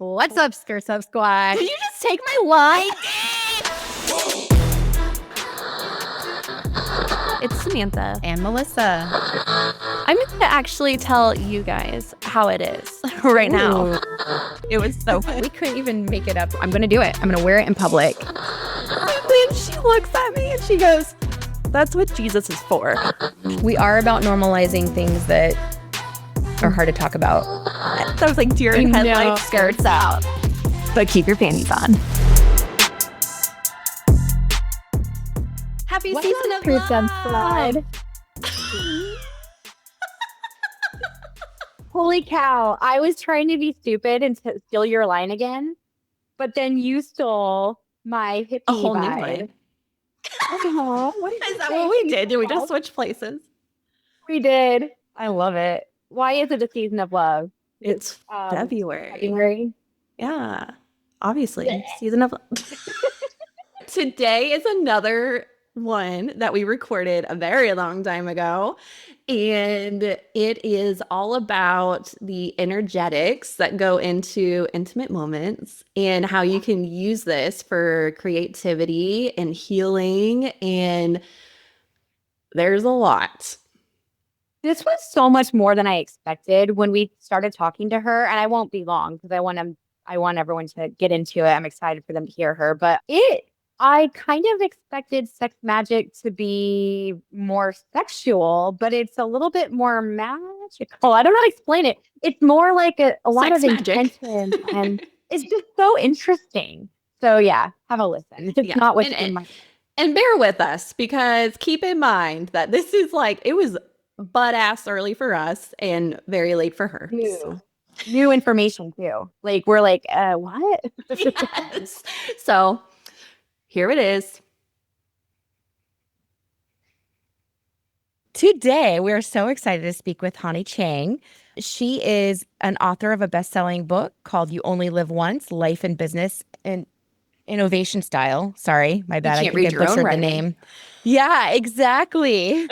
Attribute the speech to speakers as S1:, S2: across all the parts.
S1: What's up, Skirt Up Squad?
S2: Did you just take my line? It's Samantha.
S1: And Melissa.
S2: I'm going to actually tell you guys how it is right now. It was so fun.
S1: We couldn't even make it up. I'm going to do it. I'm going to wear it in public.
S2: And she looks at me and she goes, that's what Jesus is for.
S1: We are about normalizing things that are hard to talk about.
S2: So I was like, deer in headlights, skirts out. But keep your panties on. Happy season of love.
S1: Holy cow. I was trying to be stupid and steal your line again, but then you stole my hippie
S2: A whole new
S1: vibe.
S2: line.
S1: Oh, what
S2: Is that what we did? Did we just switch places?
S1: We did. I love it. Why is it a season of love?
S2: It's February.
S1: February.
S2: Yeah, obviously. Season of Today is another one that we recorded a very long time ago. And it is all about the energetics that go into intimate moments and how you can use this for creativity and healing. And there's a lot.
S1: This was so much more than I expected when we started talking to her, and I won't be long because I want everyone to get into it. I'm excited for them to hear her, but I kind of expected sex magic to be more sexual, but it's a little bit more magical. I don't know how to explain it. It's more like a lot
S2: Sex
S1: of
S2: magic.
S1: intention, and it's just so interesting. So yeah, have a listen. It's not what's in my.
S2: And bear with us because keep in mind that this is like, it was butt ass early for us and very late for her.
S1: New information too. Like we're like, what?
S2: Yes. So here it is.
S3: Today, we are so excited to speak with Hani Chang. She is an author of a best-selling book called You Only Live Once, Life and Business and Innovation Style. Sorry, my bad.
S2: I think I butchered the name.
S3: Yeah, exactly.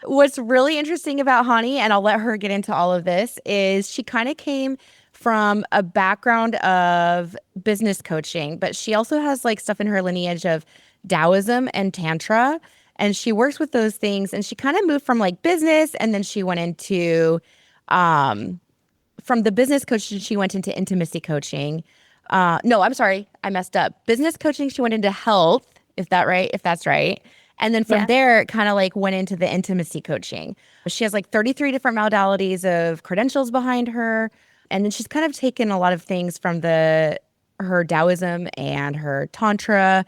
S3: What's really interesting about Hani, and I'll let her get into all of this, is she kind of came from a background of business coaching, but she also has like stuff in her lineage of Taoism and Tantra. And she works with those things. And she kind of moved from like business, and then she went into from the business coaching, she went into intimacy coaching. No, I'm sorry. I messed up. Business coaching, she went into health, if that's right. And then from there, it kind of like went into the intimacy coaching. She has like 33 different modalities of credentials behind her. And then she's kind of taken a lot of things from her Taoism and her Tantra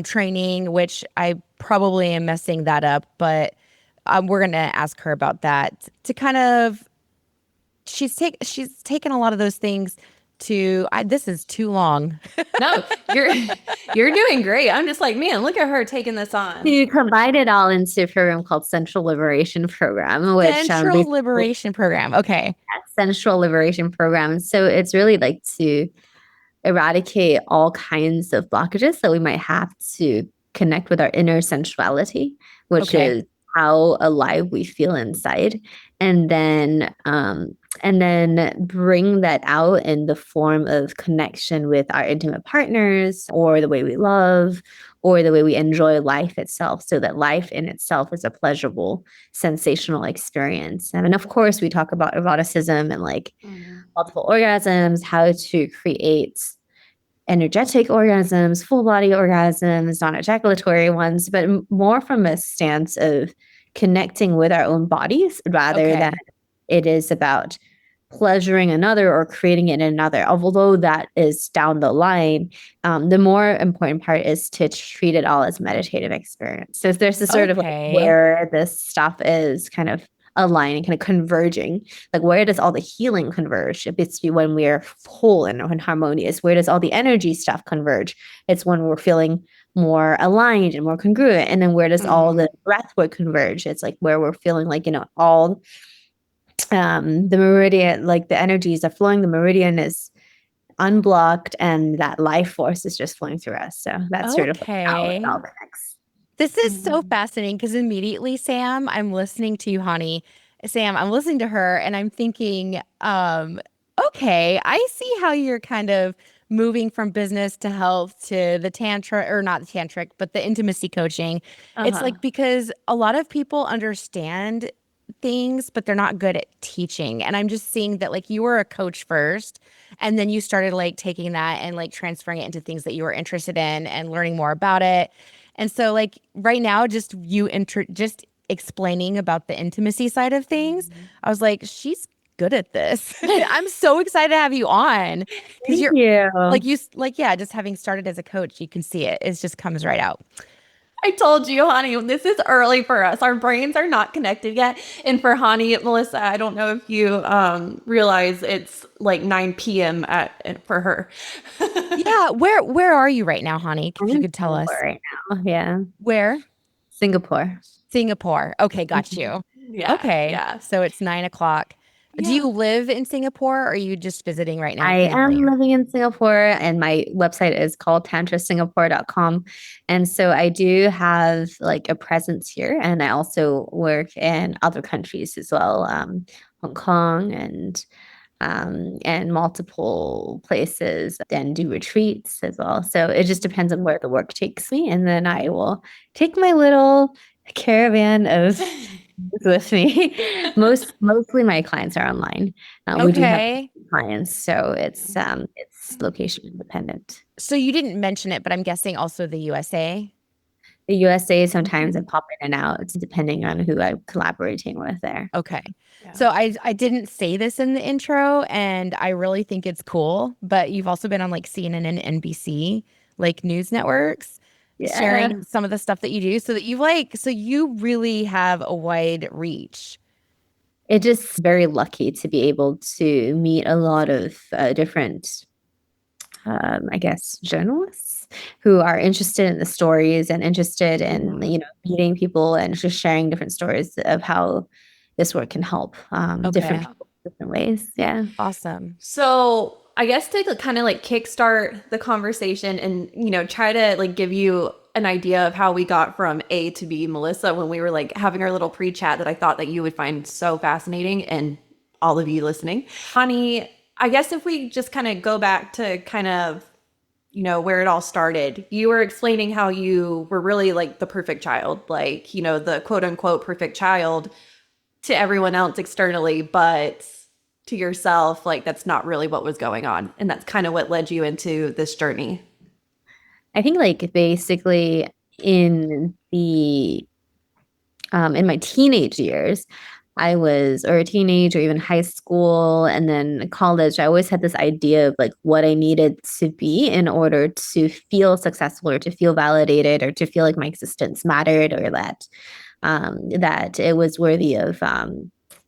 S3: training, which I probably am messing that up, but we're going to ask her about that to kind of, she's taken a lot of those things to, this is too long.
S2: No, you're doing great. I'm just like, man, look at her taking this on.
S4: You combine it all into a program called Sensual Liberation Program, which
S3: Sensual Liberation Program. Okay.
S4: Sensual Liberation Program. So it's really like to eradicate all kinds of blockages that we might have to connect with our inner sensuality, which is how alive we feel inside, and then bring that out in the form of connection with our intimate partners, or the way we love, or the way we enjoy life itself, so that life in itself is a pleasurable, sensational experience. And of course, we talk about eroticism and like multiple orgasms, how to create energetic orgasms, full body orgasms, non-ejaculatory ones, but more from a stance of connecting with our own bodies rather than it is about pleasuring another or creating it in another. Although that is down the line, the more important part is to treat it all as meditative experience. So there's this sort of like where this stuff is kind of aligning, kind of converging. Like, where does all the healing converge? It's when we're whole and harmonious. Where does all the energy stuff converge? It's when we're feeling more aligned and more congruent. And then where does all the breathwork converge? It's like where we're feeling like, all the meridian, like the energies are flowing, the meridian is unblocked, and that life force is just flowing through us. So that's sort of how it all connects.
S3: This is so fascinating because immediately, Sam, I'm listening to you, Hani. Sam, I'm listening to her and I'm thinking, okay, I see how you're kind of moving from business to health to the tantra, or not the tantric, but the intimacy coaching. It's like because a lot of people understand things, but they're not good at teaching. And I'm just seeing that like you were a coach first, and then you started like taking that and like transferring it into things that you were interested in and learning more about it. And so like right now, just just explaining about the intimacy side of things, I was like, she's good at this. I'm so excited to have you on because
S4: Thank
S3: you're
S4: you.
S3: like yeah, just having started as a coach, you can see it. It just comes right out.
S2: I told you, honey, this is early for us. Our brains are not connected yet. And for Hani, Melissa, I don't know if you realize it's like 9 p.m. for her.
S3: Yeah, where are you right now, honey?
S4: I'm
S3: If you
S4: in
S3: could tell us.
S4: Singapore right now. Yeah.
S3: Where?
S4: Singapore.
S3: Singapore. Okay, got you.
S2: Yeah,
S3: Okay,
S2: yeah.
S3: so it's 9 o'clock. Do
S2: Yeah.
S3: you live in Singapore, or are you just visiting right now with
S4: I
S3: family?
S4: am living in Singapore and my website is called tantrasingapore.com. And so I do have like a presence here and I also work in other countries as well, Hong Kong and multiple places and do retreats as well. So it just depends on where the work takes me. And then I will take my little caravan of with me. Mostly my clients are online. We do have
S3: Okay.
S4: clients, so it's location independent.
S3: So you didn't mention it, but I'm guessing also the USA.
S4: The USA sometimes I pop in and out, it's depending on who I'm collaborating with there.
S3: Okay.
S2: Yeah.
S3: So I didn't say this in the intro, and I really think it's cool, but you've also been on like CNN and NBC, like news networks,
S4: Yeah.
S3: sharing some of the stuff that you do, so that so you really have a wide reach.
S4: It just very lucky to be able to meet a lot of different I guess journalists who are interested in the stories and interested in meeting people and just sharing different stories of how this work can help different
S3: Okay.
S4: people different ways. Yeah.
S3: Awesome.
S2: So I guess to kind of like kickstart the conversation and, try to like give you an idea of how we got from A to B, Melissa, when we were like having our little pre-chat that I thought that you would find so fascinating and all of you listening. Honey, I guess if we just kind of go back to kind of, where it all started, you were explaining how you were really like the perfect child, like, the quote unquote perfect child to everyone else externally, but to yourself, like that's not really what was going on. And that's kind of what led you into this journey.
S4: I think like basically in the in my teenage years, or a teenage or even high school and then college, I always had this idea of like what I needed to be in order to feel successful or to feel validated or to feel like my existence mattered or that it was worthy of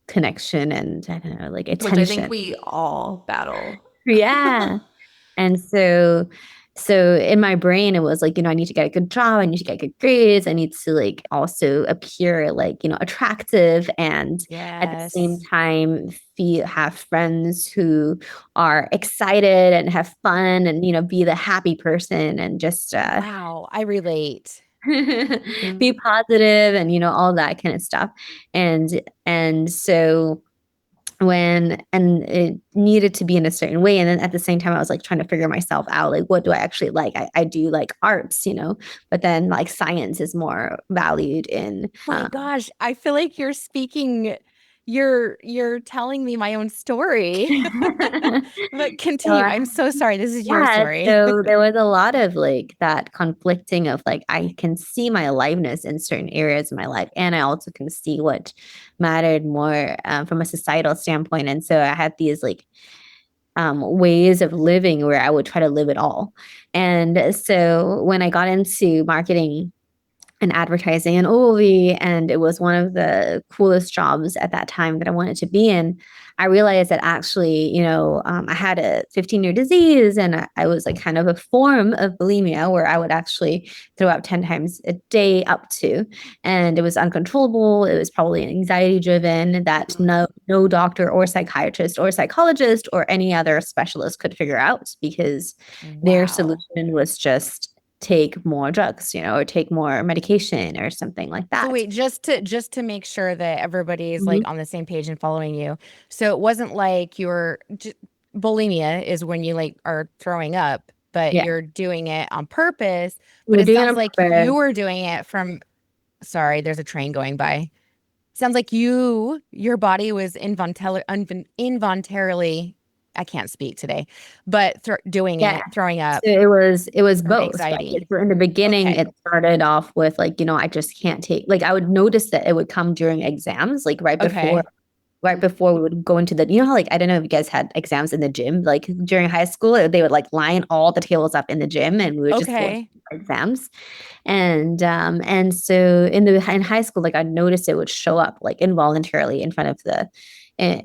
S4: connection and I don't know, like attention.
S2: Which I think we all battle.
S4: Yeah. And so in my brain, it was like, I need to get a good job. I need to get good grades. I need to like also appear like, attractive and at the same time have friends who are excited and have fun and, be the happy person and just
S3: Wow, I relate.
S4: be positive and, all that kind of stuff. And so and it needed to be in a certain way and then at the same time I was like trying to figure myself out like what do I actually like I do like arts but then like science is more valued in
S3: Oh my gosh, I feel like you're speaking, you're telling me my own story. But continue. I'm so sorry. This is your story.
S4: so there was a lot of like that conflicting of like I can see my aliveness in certain areas of my life and I also can see what mattered more from a societal standpoint and so I had these like ways of living where I would try to live it all and so when I got into marketing and advertising and OLV, and it was one of the coolest jobs at that time that I wanted to be in. I realized that actually, I had a 15-year disease and I was like kind of a form of bulimia where I would actually throw up 10 times a day up to, and it was uncontrollable. It was probably anxiety driven that no doctor or psychiatrist or psychologist or any other specialist could figure out because their solution was just take more drugs, or take more medication or something like that.
S3: So wait, just to make sure that everybody is like on the same page and following you. So it wasn't like bulimia is when you like are throwing up, but
S4: Yeah.
S3: you're doing it on purpose.
S4: We
S3: But
S4: were
S3: it
S4: doing it
S3: sounds
S4: on
S3: like
S4: purpose.
S3: you were doing it from, sorry, there's a train going by. Sounds like your body was involuntarily, I can't speak today, but doing
S4: Yeah.
S3: it, throwing
S4: So
S3: up
S4: it was
S3: from
S4: both, right?
S3: anxiety.
S4: So in the beginning,
S3: Okay.
S4: it started off with like, I just can't take, like I would notice that it would come during exams, like
S3: Okay.
S4: right before we would go into the, how, like, I don't know if you guys had exams in the gym, like during high school, they would like line all the tables up in the gym and we would just go
S3: Okay.
S4: for exams. And so in high school, like I noticed it would show up like involuntarily in front of the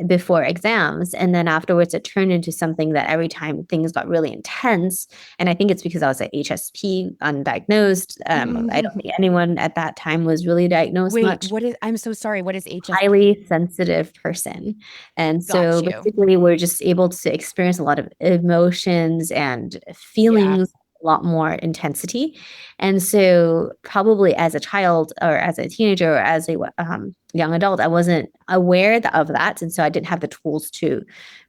S4: before exams. And then afterwards it turned into something that every time things got really intense. And I think it's because I was at HSP undiagnosed. I don't think anyone at that time was really diagnosed
S3: Wait,
S4: much.
S3: I'm so sorry. What is HSP?
S4: Highly sensitive person. And
S3: Got
S4: so
S3: you.
S4: basically we're just able to experience a lot of emotions and
S3: Yeah.
S4: feelings, a lot more intensity. And so probably as a child or as a teenager or as a young adult, I wasn't aware of that. And so I didn't have the tools to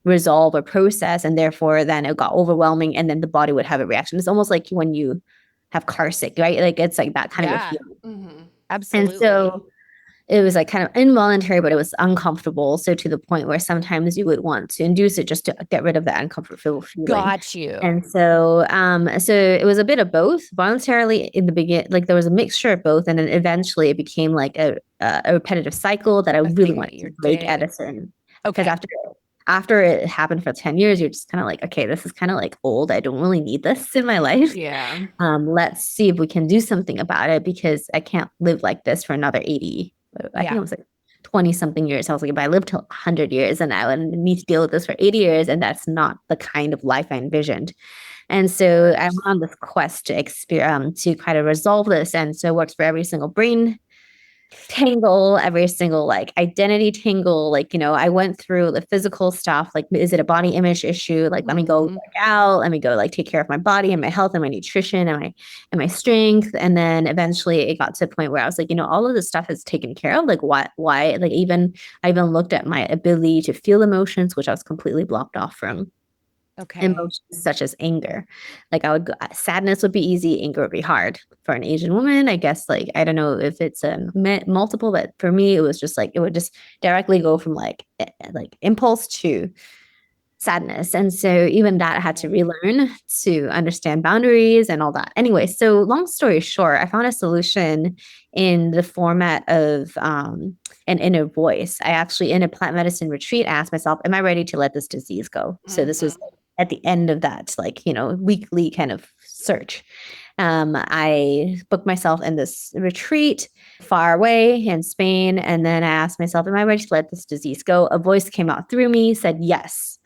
S4: resolve or process. And therefore then it got overwhelming and then the body would have a reaction. It's almost like when you have car sick, right? Like it's like that kind of a
S3: Yeah.
S4: feeling. And
S3: Absolutely.
S4: so it was like kind of involuntary, but it was uncomfortable. So to the point where sometimes you would want to induce it just to get rid of that uncomfortable feeling.
S3: Got you.
S4: And so it was a bit of both. Voluntarily in the beginning, like there was a mixture of both, and then eventually it became like a repetitive cycle that I
S3: A
S4: really
S3: thing that
S4: wanted to
S3: you
S4: break at
S3: did.
S4: a certain. Because
S3: Okay.
S4: after it happened for 10 years, you're just kind of like, okay, this is kind of like old. I don't really need this in my life.
S2: Yeah.
S4: Let's see if we can do something about it because I can't live like this for another 80. I think
S3: Yeah.
S4: it was like 20 something years. I was like, if I live till 100 years and I would need to deal with this for 80 years, and that's not the kind of life I envisioned. And so I went on this quest to kind of resolve this. And so it works for every single brain tangle, every single like identity tangle. Like, I went through the physical stuff. Like, is it a body image issue? Like, let me go work out. Let me go like take care of my body and my health and my nutrition and my strength. And then eventually it got to a point where I was like, all of this stuff is taken care of. Like, why? Like, I even looked at my ability to feel emotions, which I was completely blocked off from.
S3: Okay.
S4: Emotions such as anger. Like sadness would be easy, anger would be hard. For an Asian woman, I guess, like, I don't know if it's multiple, but for me, it was just like, it would just directly go from like impulse to sadness. And so even that I had to relearn to understand boundaries and all that. Anyway, so long story short, I found a solution in the format of an inner voice. I actually, in a plant medicine retreat, asked myself, am I ready to let this disease go? So this was at the end of that, like, weekly kind of search. I booked myself in this retreat far away in Spain. And then I asked myself, am I ready to let this disease go? A voice came out through me, said yes.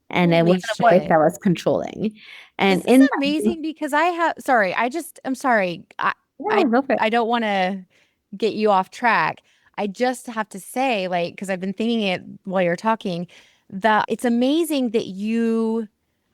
S4: And it
S3: Holy
S4: wasn't a voice
S3: shit.
S4: that was controlling. And
S3: This is
S4: in
S3: amazing because I'm sorry.
S4: yeah, go for it.
S3: I don't want to get you off track. I just have to say, like, because I've been thinking it while you're talking, that it's amazing that you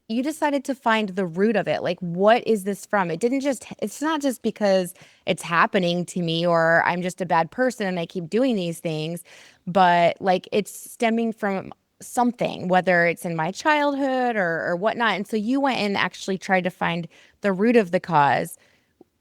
S3: decided to find the root of it. Like, what is this from? It's not just because it's happening to me or I'm just a bad person and I keep doing these things, but like it's stemming from something, whether it's in my childhood or whatnot. And so you went and actually tried to find the root of the cause.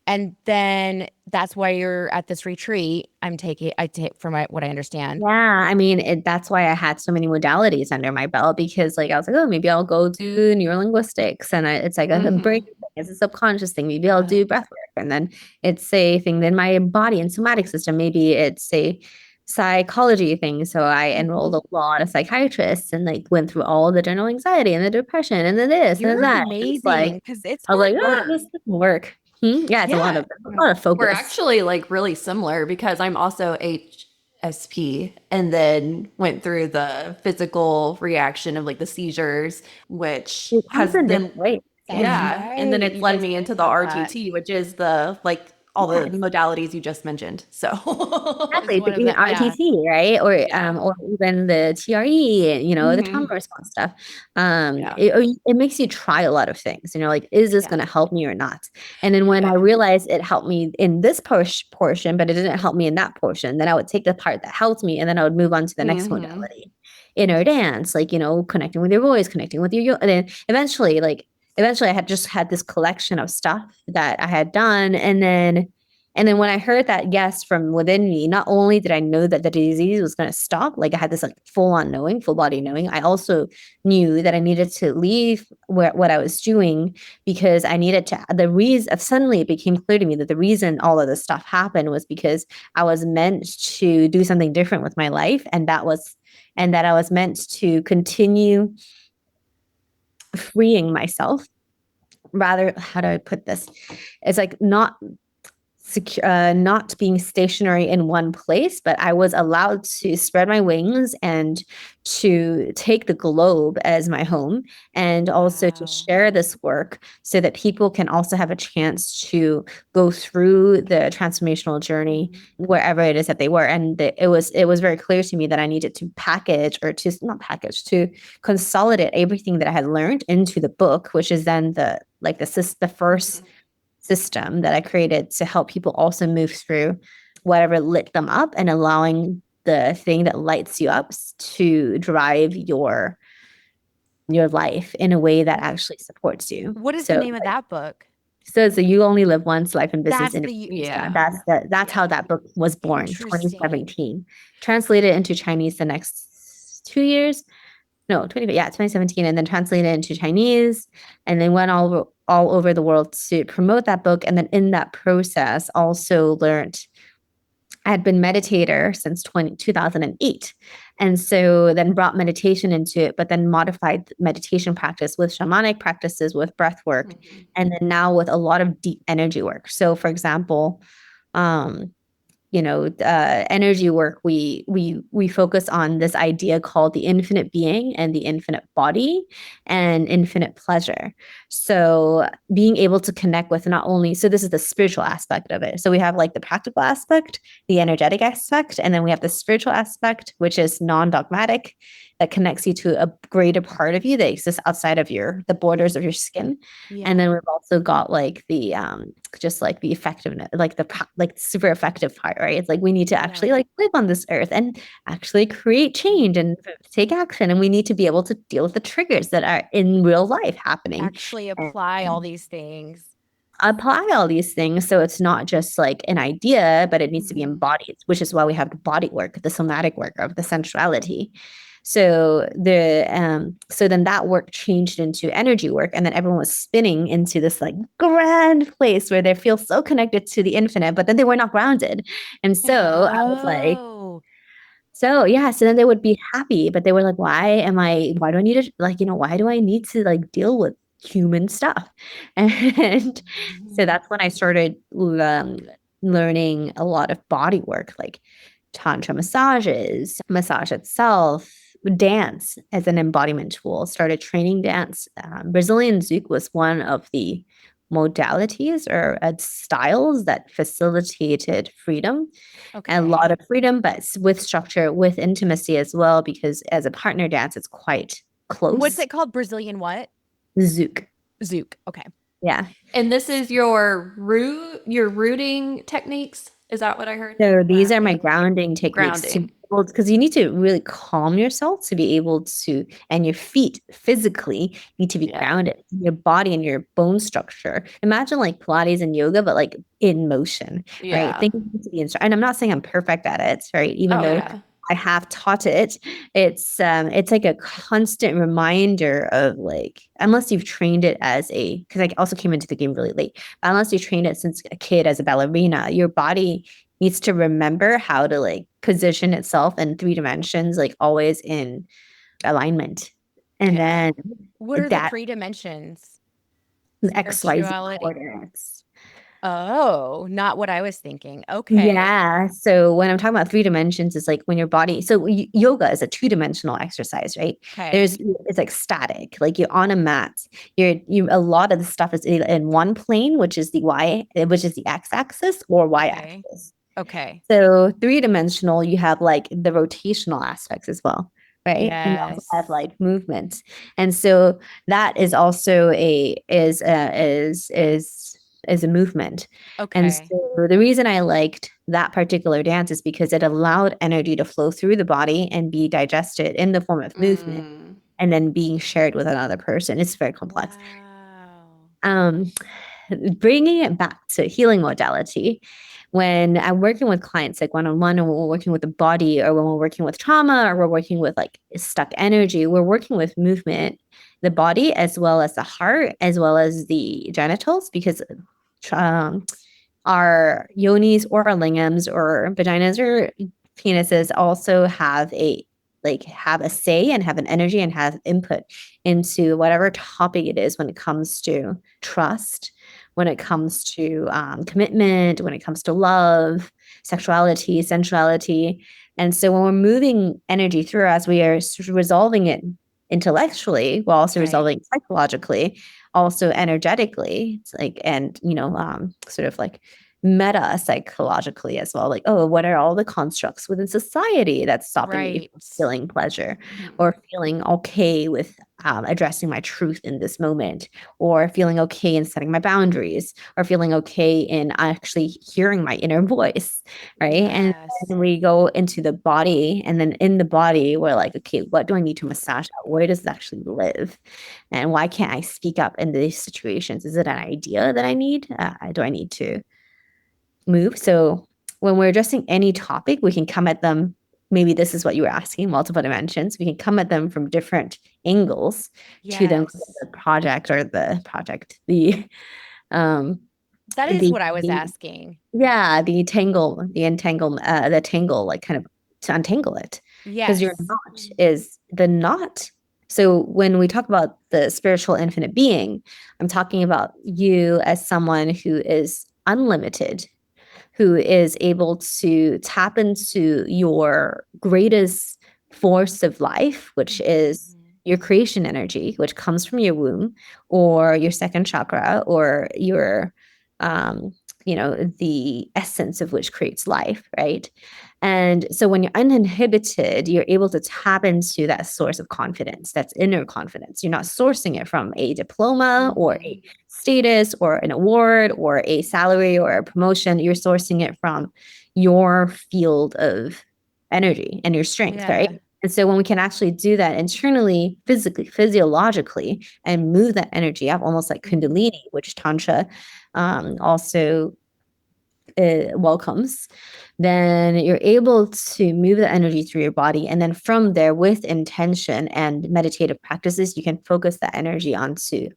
S3: And then that's why you're at this retreat. I take from what I understand.
S4: Yeah, I mean, that's why I had so many modalities under my belt because, like, I was like, oh, maybe I'll go do neurolinguistics, and it's like a brain thing, it's a subconscious thing. Maybe I'll do breath work, and then it's a thing in my body and somatic system. Maybe it's a psychology thing. So I enrolled a lot of psychiatrists and like went through all the general anxiety and the depression and the this and the
S3: You're
S4: that. It's like
S3: amazing because it's
S4: I was
S3: hard
S4: like, oh,
S3: work.
S4: this doesn't work. Yeah, it's
S3: Yeah.
S4: a lot of
S2: We're
S4: focus.
S2: actually like really similar because I'm also HSP and then went through the physical reaction of like the seizures, which
S4: It comes
S2: has
S4: in
S2: then,
S4: different ways.
S3: That's
S2: yeah. And then
S3: right.
S2: it's
S3: You
S2: led
S3: guys
S2: me
S3: talked
S2: into the
S3: about that.
S2: RTT, which is the like all the modalities you just mentioned. So
S3: Is
S4: Exactly,
S3: one
S4: but
S3: of
S4: even
S3: them. Yeah.
S4: RTT, right?
S2: yeah.
S4: Or even the TRE, the trauma response stuff.
S2: Yeah.
S4: It makes you try a lot of things, and you're like, is this
S3: Yeah.
S4: going to help me or not? And then when I realized it helped me in this portion, but it didn't help me in that portion, then I would take the part that helped me, and then I would move on to the next modality. inner dance, like, connecting with your voice, connecting with your, and then eventually I had just had this collection of stuff that I had done. And then when I heard that yes from within me, not only did I know that the disease was going to stop, like I had this like full-on knowing, full body knowing, I also knew that I needed to leave what I was doing, because I needed to, the reason, suddenly it became clear to me that the reason all of this stuff happened was because I was meant to do something different with my life. And that I was meant to continue freeing myself. Rather, how do I put this? It's like not not being stationary in one place, but I was allowed to spread my wings and to take the globe as my home, and also to share this work so that people can also have a chance to go through the transformational journey wherever it is that they were. And it was very clear to me that I needed to to consolidate everything that I had learned into the book, which is then the first system that I created to help people also move through whatever lit them up, and allowing the thing that lights you up to drive your life in a way that actually supports you.
S3: What is the name of that book?
S4: So it's a You Only Live Once Life and Business. That's how that book was born, 2017. Translated into Chinese the next 2 years. No, 2017, and then translated into Chinese, and then went all over the world to promote that book. And then in that process, also learned, I had been meditator since 2008. And so then brought meditation into it, but then modified meditation practice with shamanic practices, with breath work, and then now with a lot of deep energy work. So for example, energy work, we focus on this idea called the infinite being and the infinite body and infinite pleasure. So being able to connect with not only, so this is the spiritual aspect of it. So we have like the practical aspect, the energetic aspect, and then we have the spiritual aspect, which is non-dogmatic, that connects you to a greater part of you that exists outside of the borders of your skin. And then we've also got like the just like the effectiveness, like the super effective part, right? It's like we need to actually like live on this earth and actually create change and take action, and we need to be able to deal with the triggers that are in real life happening.
S3: Actually apply all these things.
S4: So it's not just like an idea, but it needs to be embodied, which is why we have the body work, the somatic work of the sensuality. So then that work changed into energy work, and then everyone was spinning into this like grand place where they feel so connected to the infinite, but then they were not grounded. And so I was like, so then they would be happy, but they were like, why do I need to, like, why do I need to like deal with human stuff? And so that's when I started learning a lot of body work, like tantra massages, massage itself, dance as an embodiment tool, started training dance. Brazilian Zouk was one of the modalities or styles that facilitated freedom, and a lot of freedom, but with structure, with intimacy as well, because as a partner dance, it's quite close.
S3: What's it called? Brazilian what?
S4: Zouk.
S3: Zouk. Okay.
S4: Yeah.
S2: And this is your rooting techniques? Is that what I heard?
S4: So these are my grounding techniques, because you need to really calm yourself to be able to, and your feet physically need to be grounded, your body and your bone structure. Imagine like Pilates and yoga, but like in motion, right? Think to be and I'm not saying I'm perfect at it, right? Even though I have taught it, it's like a constant reminder of like, unless you've trained it because I also came into the game really late, but unless you trained it since a kid as a ballerina, your body needs to remember how to like position itself in 3 dimensions, like always in alignment. And then
S3: what are the 3 dimensions?
S4: XYZ coordinates.
S3: Oh, not what I was thinking. Okay.
S4: Yeah. So when I'm talking about 3 dimensions, it's like when your body, so yoga is a 2-dimensional exercise, right? It's like static, like you're on a mat. A lot of the stuff is in one plane, which is the x-axis or y-axis.
S3: Okay.
S4: So 3-dimensional, you have like the rotational aspects as well, right?
S3: Yes.
S4: And you also have like movement. And so that is also a movement.
S3: Okay.
S4: And so the reason I liked that particular dance is because it allowed energy to flow through the body and be digested in the form of movement and then being shared with another person. It's very complex.
S3: Wow.
S4: Bringing it back to healing modality, when I'm working with clients like one-on-one, or we're working with the body, or when we're working with trauma, or we're working with like stuck energy, we're working with movement, the body, as well as the heart, as well as the genitals, because our yonis or our lingams or vaginas or penises also have a say and have an energy and have input into whatever topic it is when it comes to trust, when it comes to commitment, when it comes to love, sexuality, sensuality. And so when we're moving energy through us, we are resolving it intellectually while also resolving psychologically, also energetically. It's like, and sort of like meta psychologically as well. Like, oh, what are all the constructs within society that's stopping me from feeling pleasure or feeling okay with addressing my truth in this moment, or feeling okay in setting my boundaries, or feeling okay in actually hearing my inner voice, right? And then we go into the body, and then in the body, we're like, okay, what do I need to massage out? Where does it actually live? And why can't I speak up in these situations? Is it an idea that I need? Do I need to move? So when we're addressing any topic, we can come at them. Maybe this is what you were asking, multiple dimensions. We can come at them from different angles to them, the project or the project,
S3: that is what I was asking.
S4: Yeah, the tangle, like kind of to untangle it. Because your knot is the knot. So when we talk about the spiritual infinite being, I'm talking about you as someone who is unlimited, who is able to tap into your greatest force of life, which is your creation energy, which comes from your womb or your second chakra, or your the essence of which creates life, right? And so when you're uninhibited, you're able to tap into that source of confidence, that's inner confidence. You're not sourcing it from a diploma or a status or an award or a salary or a promotion. You're sourcing it from your field of energy and your strength, right? And so when we can actually do that internally, physically, physiologically, and move that energy up, almost like Kundalini, which Tantra also welcomes, then you're able to move the energy through your body. And then from there, with intention and meditative practices, you can focus that energy onto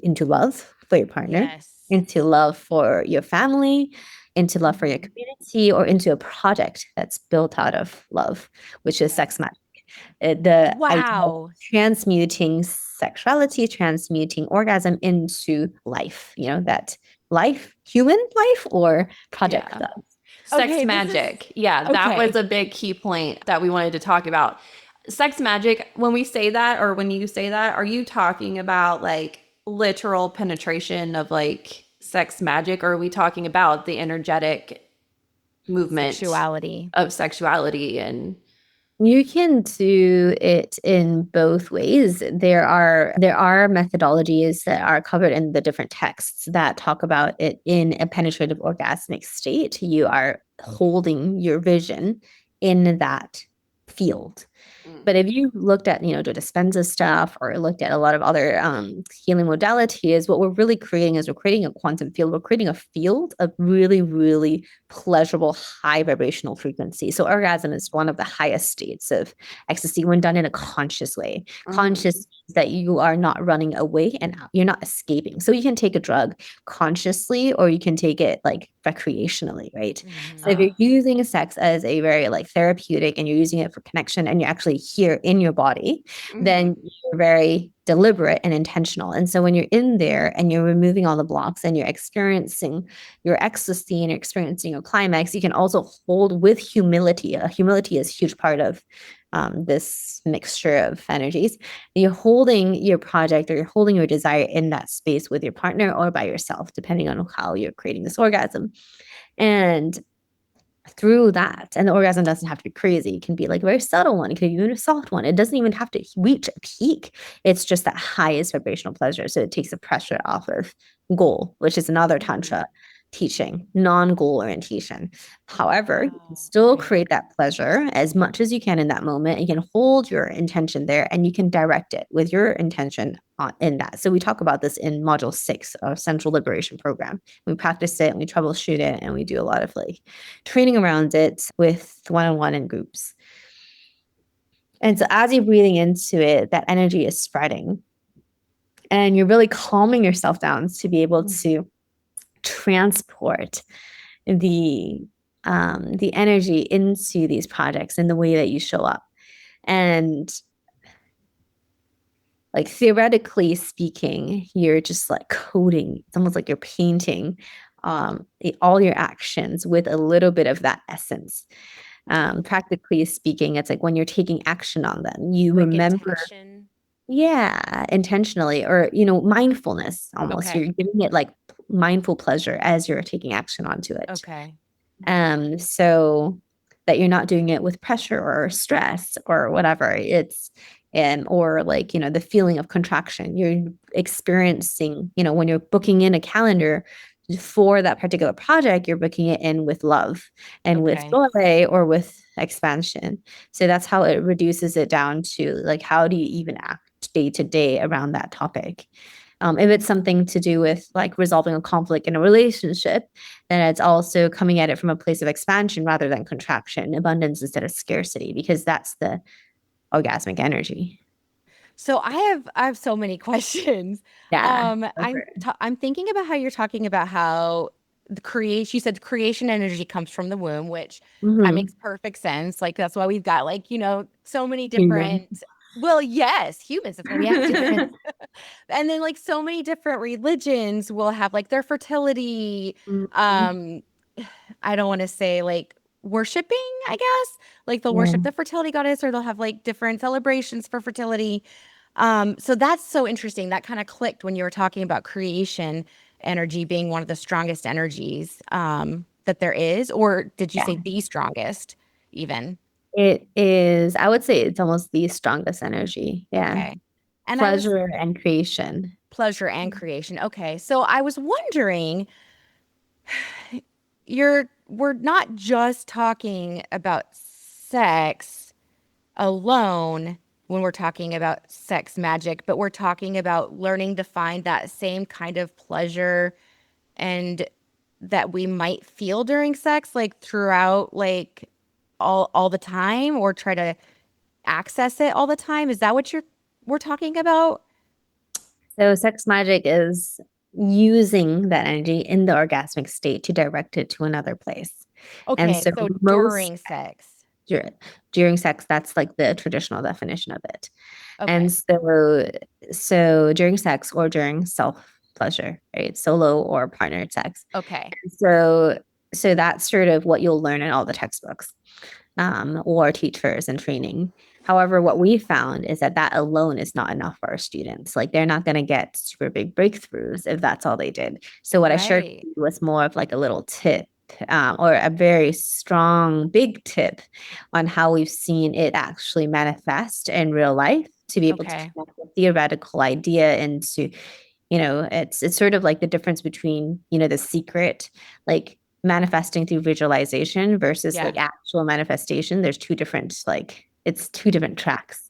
S4: into love for your partner, into love for your family, into love for your community, or into a project that's built out of love, which is sex magic. The idea of transmuting sexuality, transmuting orgasm into life, that life, human life, or project love.
S2: Sex magic. That was a big key point that we wanted to talk about. Sex magic, when we say that, or when you say that, are you talking about like literal penetration of like sex magic, or are we talking about the energetic movement of sexuality? And
S4: you can do it in both ways. There are methodologies that are covered in the different texts that talk about it in a penetrative orgasmic state. You are holding your vision in that field. But if you looked at, Joe Dispenza stuff, or looked at a lot of other healing modalities, what we're really creating is we're creating a quantum field. We're creating a field of really, really pleasurable, high vibrational frequency. So orgasm is one of the highest states of ecstasy when done in a conscious way. Conscious means that you are not running away and you're not escaping. So you can take a drug consciously, or you can take it like recreationally, right? So if you're using sex as a very like therapeutic, and you're using it for connection, and you're actually here in your body, then you're very deliberate and intentional. And so when you're in there and you're removing all the blocks and you're experiencing your ecstasy and you're experiencing your climax, you can also hold with humility. Humility is a huge part of this mixture of energies. You're holding your project, or you're holding your desire in that space with your partner or by yourself, depending on how you're creating this orgasm. And through that, and the orgasm doesn't have to be crazy. It can be like a very subtle one. It can be even a soft one. It doesn't even have to reach a peak. It's just that highest vibrational pleasure. So it takes the pressure off of goal, which is another tantra teaching, non-goal orientation. However, you can
S3: Oh,
S4: still
S3: okay.
S4: create that pleasure as much as you can in that moment. You can hold your intention there and you can direct it with your intention in that. So we talk about this in module 6 of Sensual Liberation Program. We practice it and we troubleshoot it and we do a lot of like training around it with one-on-one and groups. And so as you're breathing into it, that energy is spreading and you're really calming yourself down to be able to transport the energy into these projects and the way that you show up. And like theoretically speaking, you're just like coding. It's almost like you're painting all your actions with a little bit of that essence. Practically speaking, it's like when you're taking action on them, you
S3: Like
S4: remember,
S3: intention.
S4: yeah, intentionally, or mindfulness almost.
S3: Okay.
S4: You're giving it like mindful pleasure as you're taking action onto it.
S3: Okay.
S4: So that you're not doing it with pressure or stress or whatever. Or like, the feeling of contraction you're experiencing, when you're booking in a calendar for that particular project, you're booking it in with love and with
S3: Okay.
S4: joy or with expansion. So that's how it reduces it down to like, how do you even act day to day around that topic? If it's something to do with like resolving a conflict in a relationship, then it's also coming at it from a place of expansion rather than contraction, abundance instead of scarcity, because that's the orgasmic energy.
S3: So I have so many questions.
S4: Yeah.
S3: I'm thinking about how you're talking about how the creation, you said creation energy comes from the womb, which that
S4: Mm-hmm.
S3: makes perfect sense. Like that's why we've got like, so many
S4: Human.
S3: different, well, yes, humans, that's why we have humans. And then like so many different religions will have like their fertility,
S4: Mhm.
S3: um, I don't want to say like worshiping, I guess. Like they'll
S4: Yeah.
S3: worship the fertility goddess or they'll have like different celebrations for fertility. So that's so interesting. That kind of clicked when you were talking about creation energy being one of the strongest energies that there is, or did you
S4: Yeah.
S3: say the strongest even?
S4: It is, I would say it's almost the strongest energy. Yeah.
S3: Okay. And I was
S4: Pleasure and creation.
S3: pleasure and creation. Okay. So I was wondering, we're not just talking about sex alone when we're talking about sex magic, but we're talking about learning to find that same kind of pleasure and that we might feel during sex, like throughout, like all the time, or try to access it all the time. Is that what we're talking about?
S4: So sex magic is using that energy in the orgasmic state to direct it to another place. And
S3: Okay,
S4: so
S3: so
S4: most
S3: during sex.
S4: dur- during sex, that's like the traditional definition of it. And
S3: Okay.
S4: so during sex or during self pleasure, right? Solo or partnered sex.
S3: Okay.
S4: So so that's sort of what you'll learn in all the textbooks, or teachers and training. However, what we found is that that alone is not enough for our students. Like they're not going to get super big breakthroughs if that's all they did. So what I shared with
S3: Right.
S4: you was more of like a little tip, or a very strong big tip on how we've seen it actually manifest in real life to be able to
S3: Okay.
S4: connect the theoretical idea into, it's sort of like the difference between, the secret, like manifesting through visualization versus
S3: Yeah.
S4: like actual manifestation. There's two different, like it's two different tracks.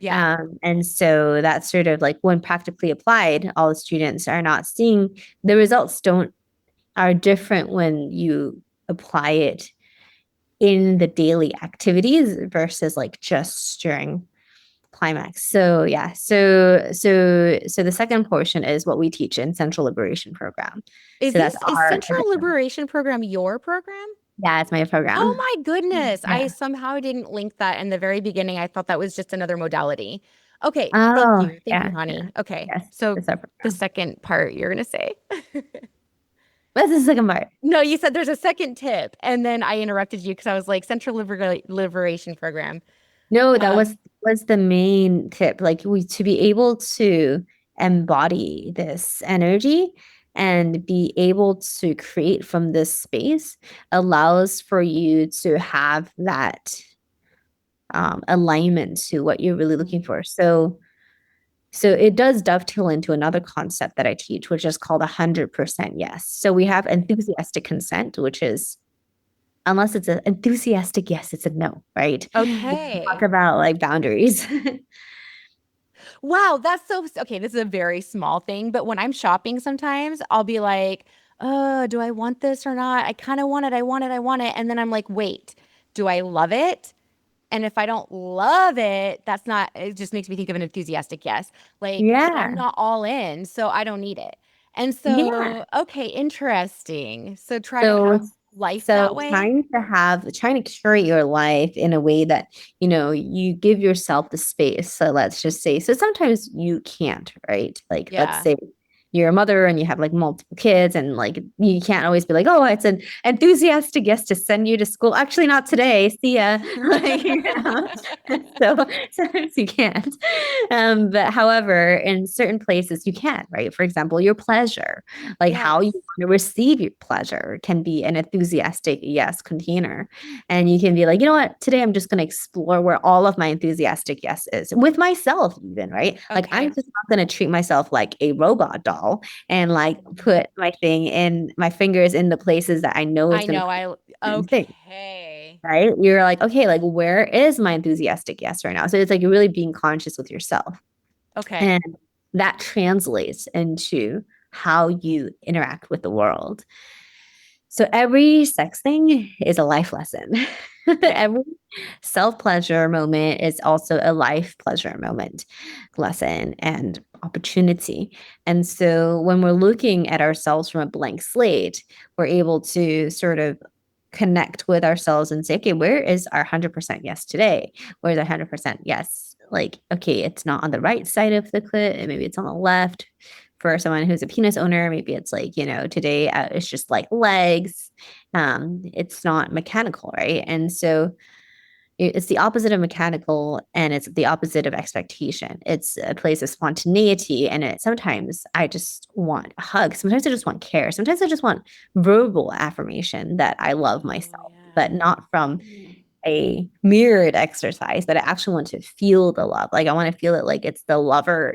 S3: Yeah.
S4: And so that's sort of like when practically applied, all the students are not seeing the results don't are different when you apply it in the daily activities versus like just during climax. So yeah, so the second portion is what we teach in Sensual Liberation Program. So that's
S3: Is
S4: our
S3: Sensual Liberation Program your program?
S4: yeah, it's my
S3: Oh
S4: program.
S3: my goodness. I
S4: Yeah.
S3: somehow didn't link that in the very beginning. I thought that was just another modality. Okay, thank
S4: Oh,
S3: you. Thank you,
S4: yeah, yeah.
S3: honey. Okay.
S4: Yes,
S3: So
S4: it's our
S3: the
S4: program.
S3: second part you're gonna say.
S4: What's the second part?
S3: No, you said there's a second tip, and then I interrupted you because I was like, Liberation Program.
S4: No, that
S3: Um,
S4: was the main tip. Like we to be able to embody this energy and be able to create from this space allows for you to have that alignment to what you're really looking for. So So it does dovetail into another concept that I teach, which is called 100% yes. So we have enthusiastic consent, which is unless it's an enthusiastic yes, it's a no, right?
S3: Okay.
S4: Talk about like boundaries.
S3: Wow, that's so okay. This is a very small thing, but when I'm shopping, sometimes I'll be like, do I want this or not? I kind of want it. I want it. I want it. And then I'm like, wait, do I love it? And if I don't love it, that's not, it just makes me think of an enthusiastic yes. Like, but I'm
S4: Yeah.
S3: not all in, so I don't need it. And
S4: Yeah.
S3: so, okay, interesting. So try to
S4: So
S3: have life
S4: so
S3: that way.
S4: trying to curate your life in a way that, you give yourself the space. So let's just say, so sometimes you can't, right? Like let's
S3: Yeah.
S4: say you're a mother and you have like multiple kids and like you can't always be like, oh, it's an enthusiastic yes to send you to school. Actually, not today. See ya. Like, so sometimes you can't. But however, in certain places you can, right? For example, your pleasure, like how you
S3: Yes.
S4: want to receive your pleasure can be an enthusiastic yes container. And you can be like, you know what, today I'm just going to explore where all of my enthusiastic yes is with myself, even, right? Like I'm
S3: Okay.
S4: just not going to treat myself like a robot doll and like put my fingers in the places that I know it's
S3: I
S4: going to
S3: know.
S4: create
S3: I,
S4: certain things.
S3: okay.
S4: Right? You're like, okay, like where is my enthusiastic yes right now? So it's like you're really being conscious with yourself.
S3: Okay.
S4: And that translates into how you interact with the world. So every sex thing is a life lesson.
S3: Okay.
S4: Every self pleasure moment is also a life pleasure moment, lesson, and opportunity. And so when we're looking at ourselves from a blank slate, we're able to sort of connect with ourselves and say, okay, where is our 100% yes today? Where's our 100% yes? Like, okay, it's not on the right side of the clit, maybe it's on the left. For someone who's a penis owner, maybe it's like, today it's just like legs. It's not mechanical, right? And so it's the opposite of mechanical and it's the opposite of expectation. It's a place of spontaneity. And sometimes I just want a hug. Sometimes I just want care. Sometimes I just want verbal affirmation that I love
S3: Oh,
S4: myself, but
S3: yeah.
S4: not from a mirrored exercise, but I actually want to feel the love. Like I want to feel it like it's the lover,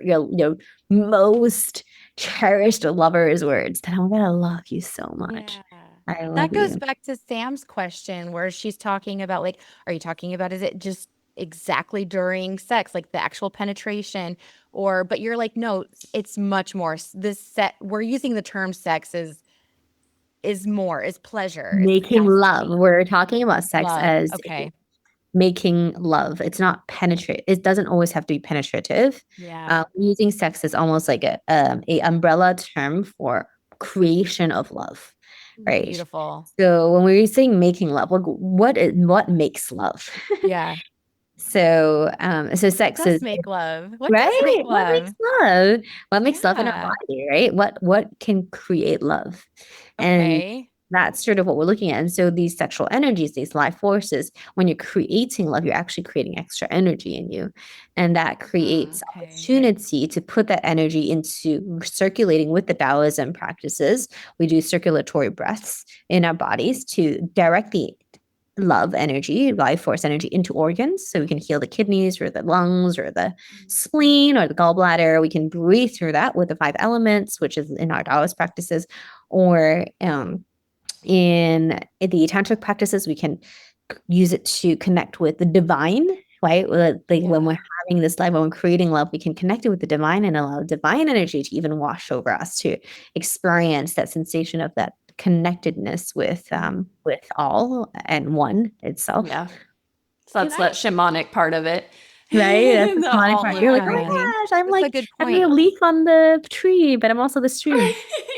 S4: most cherished lover's words that I'm gonna love you so much.
S3: Yeah.
S4: I
S3: That
S4: love
S3: goes
S4: you.
S3: back to Sam's question where she's talking about like, are you talking about is it just exactly during sex, like the actual penetration? Or but you're like, no, it's much more. This set we're using the term sex is more, is pleasure, is
S4: Making love.
S3: fascinating.
S4: We're talking about sex
S3: Love.
S4: as
S3: Okay.
S4: making love. It's not penetrate. It doesn't always have to be penetrative.
S3: Yeah.
S4: Using sex is almost like a umbrella term for creation of love, right?
S3: Beautiful.
S4: So when we're saying making love, like what makes love?
S3: Yeah.
S4: So
S3: What
S4: sex
S3: does
S4: is
S3: make love? What does make
S4: right. What makes
S3: love?
S4: love? What makes love in our
S3: Yeah.
S4: body, right? What can create love? And
S3: Okay.
S4: that's sort of what we're looking at. And so these sexual energies, these life forces, when you're creating love, you're actually creating extra energy in you. And that creates
S3: Okay.
S4: opportunity to put that energy into circulating with the Taoism practices. We do circulatory breaths in our bodies to direct the love energy, life force energy into organs. So we can heal the kidneys or the lungs or the spleen or the gallbladder. We can breathe through that with the five elements, which is in our Taoist practices, or in the tantric practices, we can use it to connect with the divine, right? Like when
S3: Yeah.
S4: we're having this life, when we're creating love, we can connect it with the divine and allow divine energy to even wash over us to experience that sensation of that connectedness with all and one itself.
S2: Yeah. So
S3: Can
S2: that's that
S3: I?
S2: shamanic part of it.
S4: Right? That's the
S2: The
S4: shamanic
S2: all
S4: part.
S2: in
S4: You're like, oh
S2: one.
S3: Yeah.
S4: my gosh,
S3: That's a good
S4: I'm the
S3: point.
S4: leaf on the tree, but I'm also the stream.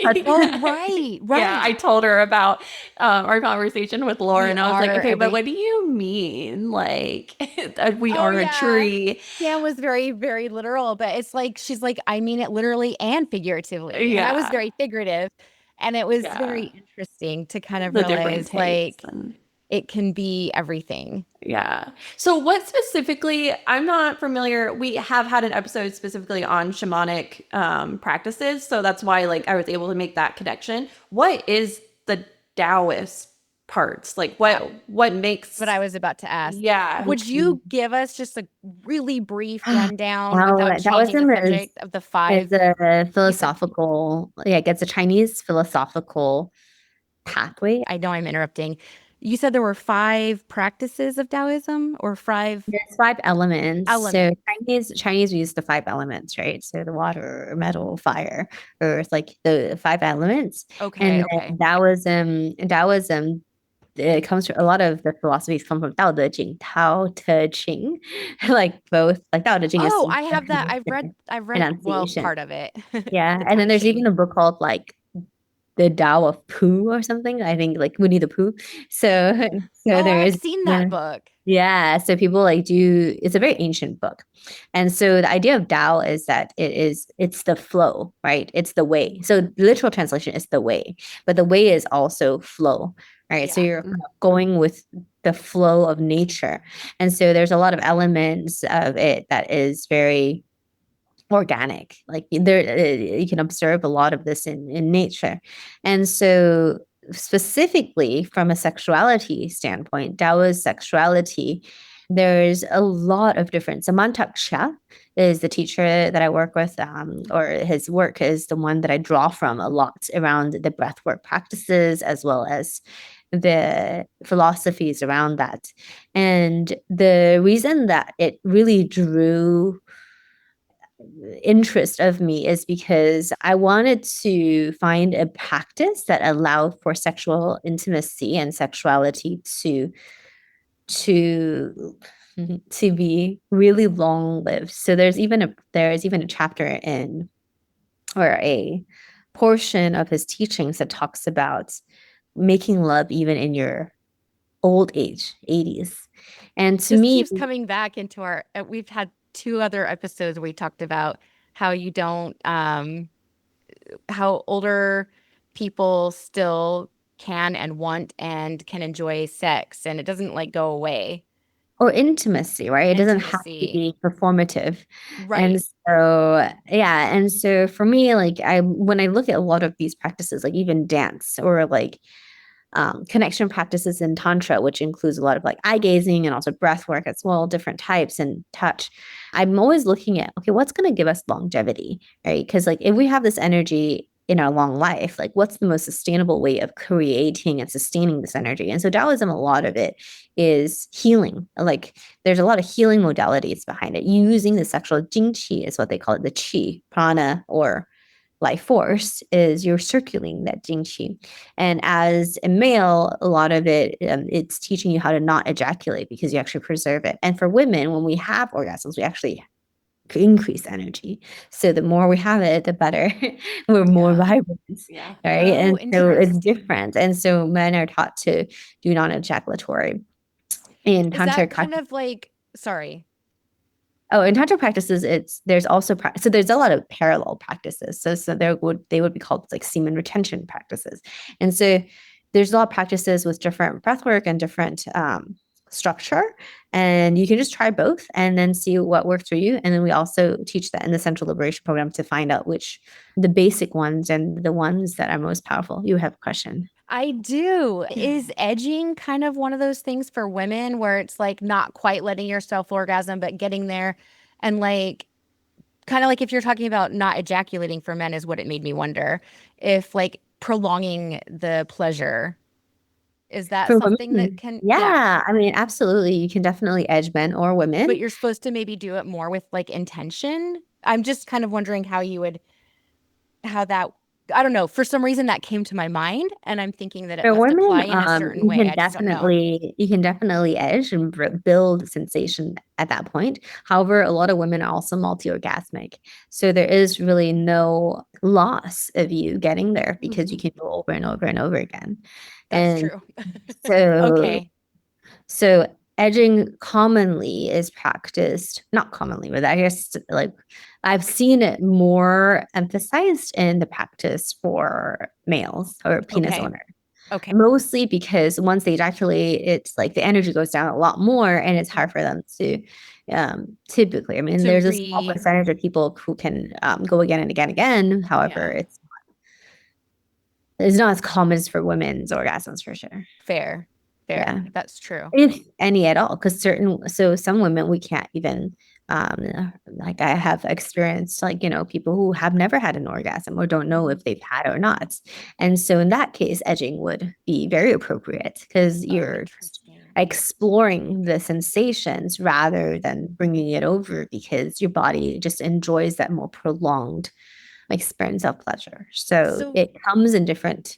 S4: That's
S3: Oh, right.
S2: Yeah, I
S3: Right.
S2: told her about our conversation with Laura,
S3: We
S2: and I was like,
S3: are
S2: okay, but
S3: every.
S2: what do you mean? Like, that we
S3: Oh,
S2: are a
S3: yeah.
S2: tree?
S3: Sam was very, very literal, but it's like she's like, I mean it literally and figuratively. And I was
S2: Yeah,
S3: very figurative. And it was very
S2: yeah.
S3: interesting to kind of
S2: The different
S3: realize
S2: takes
S3: like
S2: and
S3: it can be everything.
S2: yeah. So what specifically, I'm not familiar. We have had an episode specifically on shamanic practices, so that's why like I was able to make that connection. What is the Taoist parts? Like what makes
S3: What I was about to ask.
S2: Yeah.
S3: Would you give us just a really brief
S4: Ah,
S3: rundown without changing
S4: Taoism
S3: the subject of the 5?
S4: is a philosophical, it's a Chinese philosophical pathway.
S3: I know I'm interrupting. You said there were 5 practices of Taoism or 5
S4: There's 5 elements. So
S3: elements.
S4: Chinese use the 5 elements, right? So the water, metal, fire, earth, like the 5 elements.
S3: Okay,
S4: And
S3: okay.
S4: then Taoism, it comes from a lot of the philosophies come from Tao Te Ching, like both, like Tao Te Ching is
S3: Oh, I have that. I've read well,
S4: pronunciation.
S3: part of it.
S4: Yeah,
S3: The
S4: and then there's
S3: Ching.
S4: even a book called like the Tao of Pooh or something. I think like Winnie the Pooh. So so
S3: Oh,
S4: there
S3: I've
S4: is
S3: seen that book.
S4: yeah. So people like it's a very ancient book. And so the idea of Tao is that it's the flow, right? It's the way. So literal translation is the way, but the way is also flow, right? So
S3: Yeah.
S4: you're going with the flow of nature. And so there's a lot of elements of it that is very organic. Like there you can observe a lot of this in nature. And so specifically from a sexuality standpoint, Taoist sexuality, there's a lot of different. So Mantak Chia is the teacher that I work with, or his work is the one that I draw from a lot around the breathwork practices as well as the philosophies around that. And the reason that it really drew interest of me is because I wanted to find a practice that allowed for sexual intimacy and sexuality to to be really long lived. So there's even a chapter in or a portion of his teachings that talks about making love even in your old age, 80s. And to
S3: This
S4: me,
S3: keeps coming back into our we've had 2 other episodes where we talked about how you don't how older people still can and want and can enjoy sex and it doesn't like go away.
S4: or intimacy, right? It doesn't have to
S3: Intimacy.
S4: be performative.
S3: Right.
S4: And so, yeah. And so for me, like when I look at a lot of these practices, like even dance or like connection practices in Tantra, which includes a lot of like eye gazing and also breath work as well, different types and touch. I'm always looking at, okay, what's going to give us longevity, right? Because like if we have this energy in our long life, like what's the most sustainable way of creating and sustaining this energy? And so Taoism, a lot of it is healing. Like there's a lot of healing modalities behind it. Using the sexual jing qi is what they call it, the qi, prana, or life force is you're circulating that jing qi. And as a male, a lot of it, it's teaching you how to not ejaculate because you actually preserve it. And for women, when we have orgasms, we actually increase energy. So the more we have it, the better. We're more vibrant,
S2: Yeah.
S4: right?
S3: Oh,
S4: And so it's
S3: interesting.
S4: different. And so men are taught to do non-ejaculatory. In
S3: Is
S4: tantra
S3: that kind of like sorry.
S4: Oh, in tantra practices, there's also so there's a lot of parallel practices. So they would be called like semen retention practices, and so there's a lot of practices with different breathwork and different structure, and you can just try both and then see what works for you. And then we also teach that in the Sensual Liberation Program to find out which the basic ones and the ones that are most powerful. You have a question.
S3: I do. Is edging kind of one of those things for women where it's like not quite letting yourself orgasm, but getting there and like kind of like if you're talking about not ejaculating for men is what it made me wonder if like prolonging the pleasure, is that
S4: For
S3: something that
S4: women,
S3: can, yeah,
S4: yeah, I mean, absolutely, you can definitely edge men or
S3: but
S4: women.
S3: you're supposed to maybe do it more with like intention. I'm just kind of wondering how you would, how that, I don't know. For some reason that came to my mind and I'm thinking that it
S4: For
S3: must apply
S4: women,
S3: in a certain way. I just don't know.
S4: you can definitely edge and build sensation at that point. However, a lot of women are also multi-orgasmic, so there is really no loss of you getting there because you can go over and over and over again.
S3: That's
S4: And
S3: true.
S4: so,
S3: Okay.
S4: so edging commonly is practiced, not commonly, but I guess like I've seen it more emphasized in the practice for males or penis
S3: Okay.
S4: owners.
S3: Okay.
S4: Mostly because once they ejaculate, it's like the energy goes down a lot more and it's hard for them to typically. I mean,
S3: To
S4: there's a small percentage of people who can go again and again and again. However,
S3: yeah.
S4: it's It's not as common as for women's orgasms for sure.
S3: Fair.
S4: Yeah.
S3: That's true.
S4: If any at all, because some women we can't even like I have experienced like, people who have never had an orgasm or don't know if they've had or not. And so in that case, edging would be very appropriate because you're
S3: Interesting.
S4: exploring the sensations rather than bringing it over because your body just enjoys that more prolonged experience of pleasure. So
S3: So,
S4: it comes in different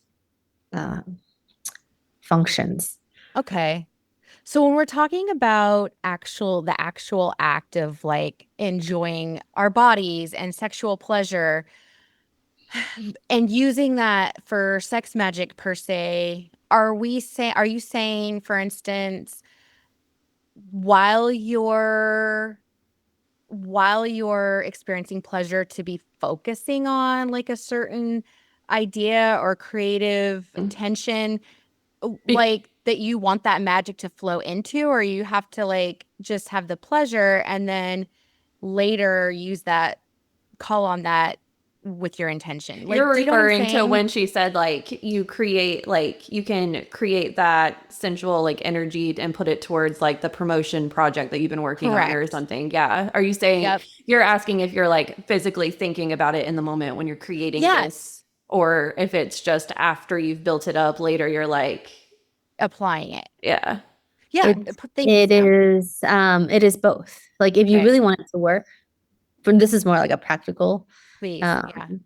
S4: functions.
S3: okay. So when we're talking about the actual act of like enjoying our bodies and sexual pleasure and using that for sex magic per se, are you saying, for instance, while you're experiencing pleasure to be focusing on like a certain idea or creative tension, like that you want that magic to flow into, or you have to like just have the pleasure and then later use that, call on that with your intention.
S2: You're
S3: Like, do you know what I'm
S2: referring to
S3: saying?
S2: when she said like you can create that sensual like energy and put it towards like the promotion project that you've been working on or
S3: Correct.
S2: something. Yeah. Are you saying
S3: Yep.
S2: you're asking if you're like physically thinking about it in the moment when you're creating this,
S3: Yes.
S2: or if it's just after you've built it up later, you're like,
S3: Applying it.
S2: yeah.
S3: Yeah.
S4: It
S3: Thank you, Sam.
S4: it is both. Like if you
S3: Okay.
S4: really want it to work, this is more like a practical
S3: Please. Yeah.
S4: um,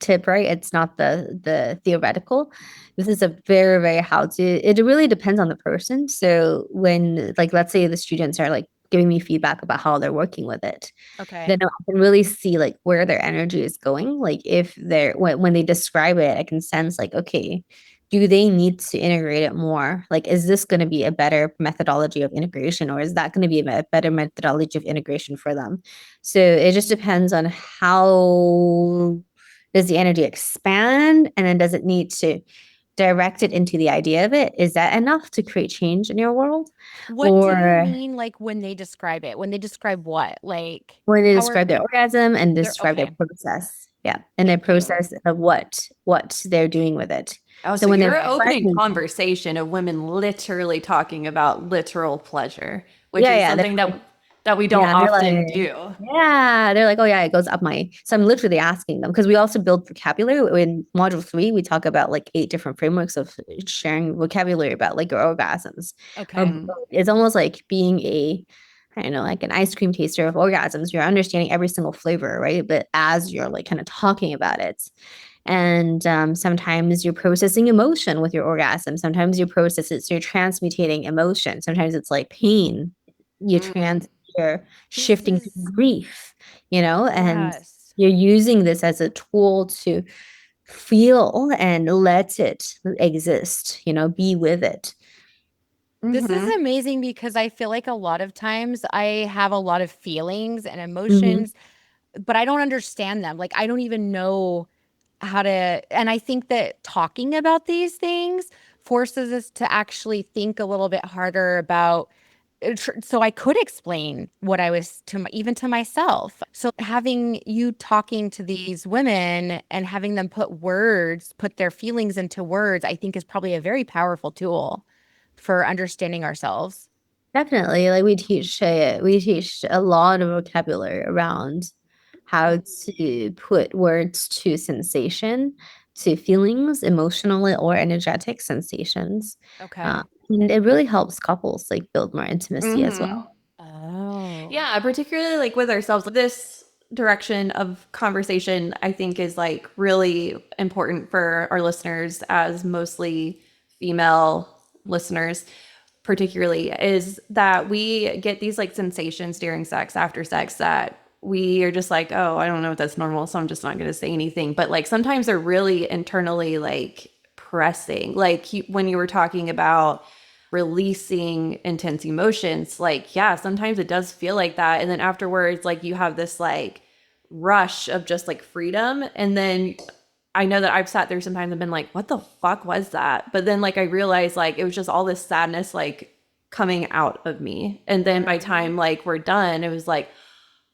S4: tip, right? It's not the theoretical. This is a very, very how to. It really depends on the person. So when like let's say the students are like giving me feedback about how they're working with it,
S3: Okay.
S4: then I can really see like where their energy is going. Like if they're when they describe it, I can sense like, okay, do they need to integrate it more? Like, is this going to be a better methodology of integration, or is that going to be a better methodology of integration for them? So it just depends on how does the energy expand, and then does it need to direct it into the idea of it? Is that enough to create change in your world?
S3: What do you
S4: Or
S3: mean, like when they describe it? When they describe what? Like,
S4: when they
S3: how are
S4: describe their orgasm and
S3: they're
S4: describe their
S3: okay?
S4: process. Yeah. And their
S3: Thank you.
S4: process of what they're doing with it.
S2: Oh,
S4: So
S2: so
S4: when they're
S2: you're opening
S4: describing,
S2: conversation of women literally talking about literal pleasure, which
S4: yeah,
S2: is
S4: yeah, they're
S2: something
S4: like,
S2: that we don't
S4: yeah, they're
S2: often
S4: like,
S2: do.
S4: yeah, they're like, oh yeah, it goes up my. So I'm literally asking them because we also build vocabulary. In module 3, we talk about like 8 different frameworks of sharing vocabulary about like your orgasms.
S3: Okay.
S4: It's almost like being I don't know, like an ice cream taster of orgasms. You're understanding every single flavor, right? But as you're like kind of talking about it. And sometimes you're processing emotion with your orgasm. Sometimes you process it, so you're transmutating emotion. Sometimes it's like pain.
S2: Mm.
S4: You're
S3: This
S4: shifting to
S3: is
S4: grief, and
S3: yes.
S4: you're using this as a tool to feel and let it exist, be with it.
S3: This is
S2: Hmm.
S3: amazing because I feel like a lot of times I have a lot of feelings and
S4: Mm-hmm.
S3: emotions, but I don't understand them. Like I don't even know how to, and I think that talking about these things forces us to actually think a little bit harder about so I could explain what I was even to myself. So having you talking to these women and having them put their feelings into words, I think is probably a very powerful tool for understanding ourselves.
S4: Definitely. Like we teach a lot of vocabulary around how to put words to sensation, to feelings, emotionally or energetic sensations.
S3: Okay.
S4: And it really helps couples like build more intimacy as
S2: Hmm.
S4: well.
S3: Oh.
S2: Yeah, particularly like with ourselves. This direction of conversation, I think, is like really important for our listeners, as mostly female listeners, particularly, is that we get these like sensations during sex, after sex, that we are just like, oh, I don't know if that's normal, so I'm just not going to say anything. But like sometimes they're really internally like pressing. Like when you were talking about releasing intense emotions, like, yeah, sometimes it does feel like that. And then afterwards, like you have this like rush of just like freedom. And then I know that I've sat there sometimes and been like, what the fuck was that? But then like I realized like it was just all this sadness like coming out of me. And then by time like we're done, it was like,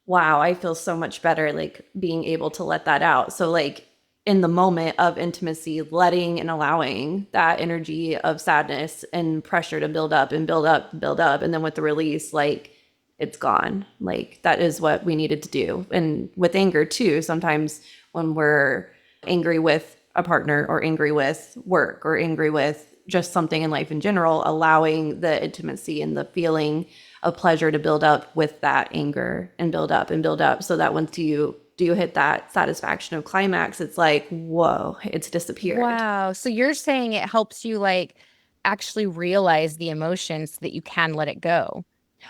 S2: wow, I feel so much better like being able to let that out. So like in the moment of intimacy, letting and allowing that energy of sadness and pressure to build up and build up and build up. And then with the release, like it's gone. Like that is what we needed to do. And with anger too, sometimes when we're angry with a partner or angry with work or angry with just something in life in general, allowing the intimacy and the feeling of pleasure to build up with that anger and build up and build up, so that once you do hit that satisfaction of climax, it's like, whoa, it's disappeared.
S3: Wow. So you're saying it helps you like actually realize the emotions so that you can let it go,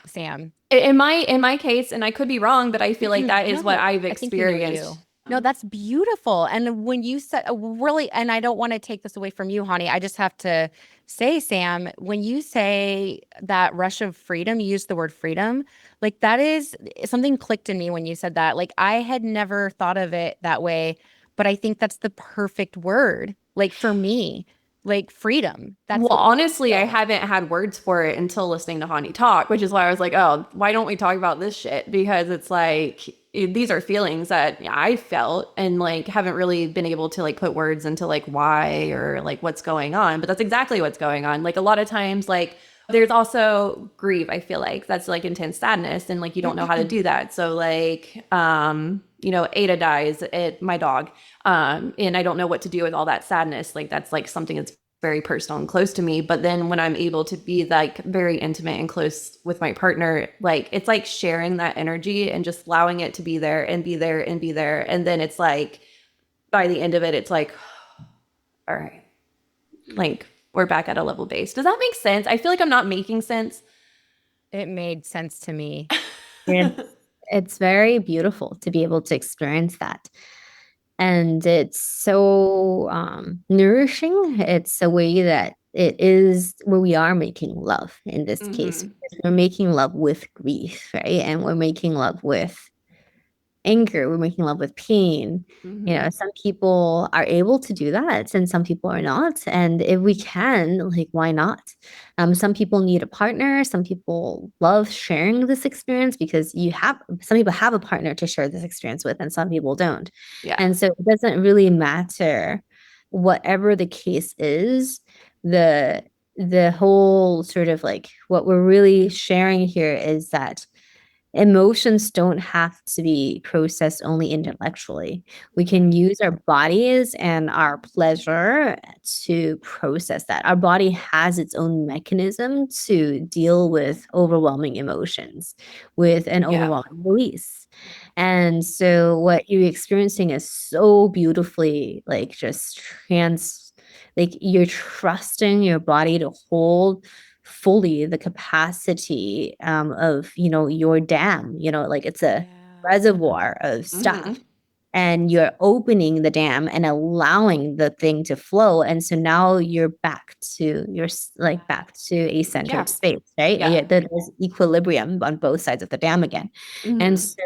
S3: Sam.
S2: In my case, and I could be wrong, but I feel like that is
S3: No,
S2: what I've
S3: I think you know
S2: experienced.
S3: you. No, that's beautiful. And when you said really, and I don't want to take this away from you, honey. I just have to say, Sam, when you say that rush of freedom, you use the word freedom, like that is something clicked in me when you said that. Like I had never thought of it that way, but I think that's the perfect word. Like for me, like freedom. That's
S2: Well, honestly, I haven't had words for it until listening to Hani talk, which is why I was like, oh, why don't we talk about this shit? Because it's like, these are feelings that I felt and like haven't really been able to like put words into like why or like what's going on. But that's exactly what's going on. Like a lot of times, like there's also grief, I feel like that's like intense sadness and like you don't know how to do that. So like, Ada dies, my dog, and I don't know what to do with all that sadness. Like that's like something that's very personal and close to me. But then when I'm able to be like very intimate and close with my partner, like it's like sharing that energy and just allowing it to be there and be there and be there. And then it's like by the end of it, it's like, all right, like we're back at a level base. Does that make sense? I feel like I'm not making sense.
S3: it made sense to me.
S4: It's very beautiful to be able to experience that. And it's so nourishing. It's a way that it is where we are making love in this case. We're making love with grief, right? And we're making love with anger, we're making love with pain. Some people are able to do that and some people are not. And if we can, like, why not? Some people need a partner. Some people love sharing this experience because some people have a partner to share this experience with and some people don't.
S2: Yeah.
S4: And so it doesn't really matter whatever the case is. The whole sort of like what we're really sharing here is that emotions don't have to be processed only intellectually. We can use our bodies and our pleasure to process that. Our body has its own mechanism to deal with overwhelming emotions, with an overwhelming release. And so what you're experiencing is so beautifully like like you're trusting your body to hold fully the capacity of your dam, like it's a reservoir of stuff, and you're opening the dam and allowing the thing to flow. And so now you're back to back to a centered space, right? There's equilibrium on both sides of the dam again. And so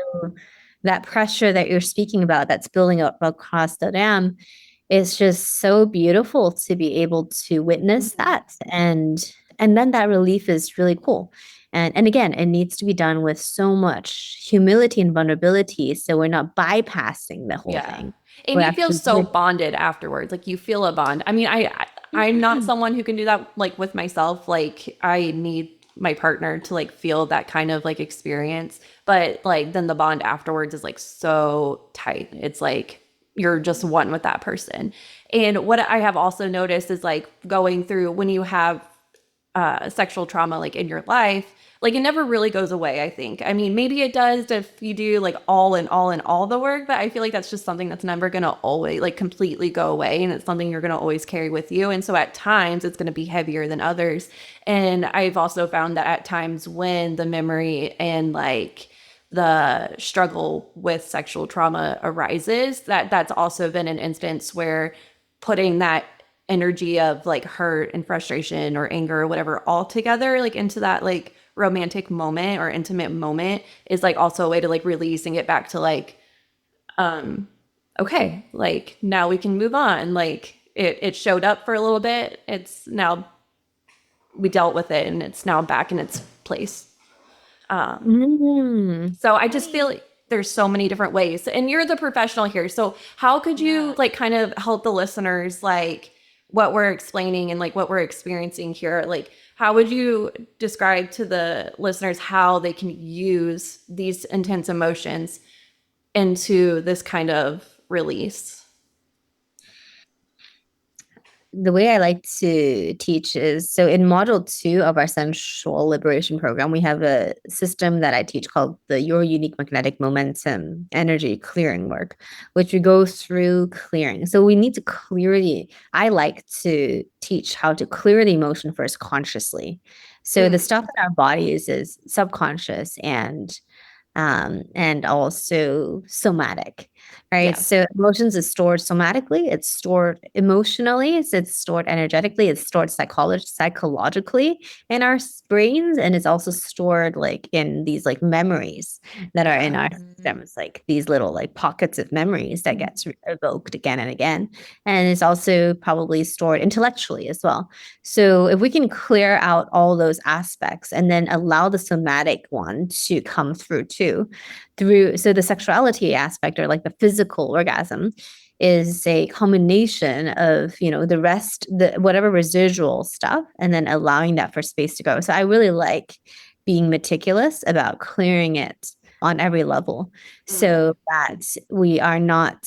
S4: that pressure that you're speaking about that's building up across the dam, it's just so beautiful to be able to witness that. And then that relief is really cool. And again, it needs to be done with so much humility and vulnerability. So we're not bypassing the whole thing.
S2: And you feel so bonded afterwards. Like you feel a bond. I mean, I'm not someone who can do that like with myself. Like I need my partner to like feel that kind of like experience. But like then the bond afterwards is like so tight. It's like you're just one with that person. And what I have also noticed is like going through when you have sexual trauma like in your life, like it never really goes away, I think. I mean, maybe it does if you do like all the work, but I feel like that's just something that's never going to always like completely go away, and it's something you're going to always carry with you. And so at times it's going to be heavier than others. And I've also found that at times when the memory and like the struggle with sexual trauma arises, that's also been an instance where putting that energy of like hurt and frustration or anger or whatever all together like into that like romantic moment or intimate moment is like also a way to like release and get back to like okay, like now we can move on. Like it showed up for a little bit, it's now we dealt with it and it's now back in its place. So I just feel like there's so many different ways. And you're the professional here. So how could you like kind of help the listeners like what we're explaining and like what we're experiencing here? Like how would you describe to the listeners how they can use these intense emotions into this kind of release?
S4: The way I like to teach is so in module 2 of our Sensual Liberation Program, we have a system that I teach called the Your Unique Magnetic Momentum Energy Clearing Work, which we go through clearing. So we need to clearly, I like to teach how to clear the emotion first consciously. So the stuff in our bodies is subconscious and also somatic, right?
S2: Yes.
S4: So emotions is stored somatically, it's stored emotionally, it's stored energetically, it's stored psychologically in our brains, and it's also stored like in these like memories that are in our systems, like these little like pockets of memories that gets evoked again and again. And it's also probably stored intellectually as well. So if we can clear out all those aspects and then allow the somatic one to come through too, so the sexuality aspect or like the physical orgasm is a combination of, you know, the rest, the whatever residual stuff, and then allowing that for space to go. So I really like being meticulous about clearing it on every level so that we are not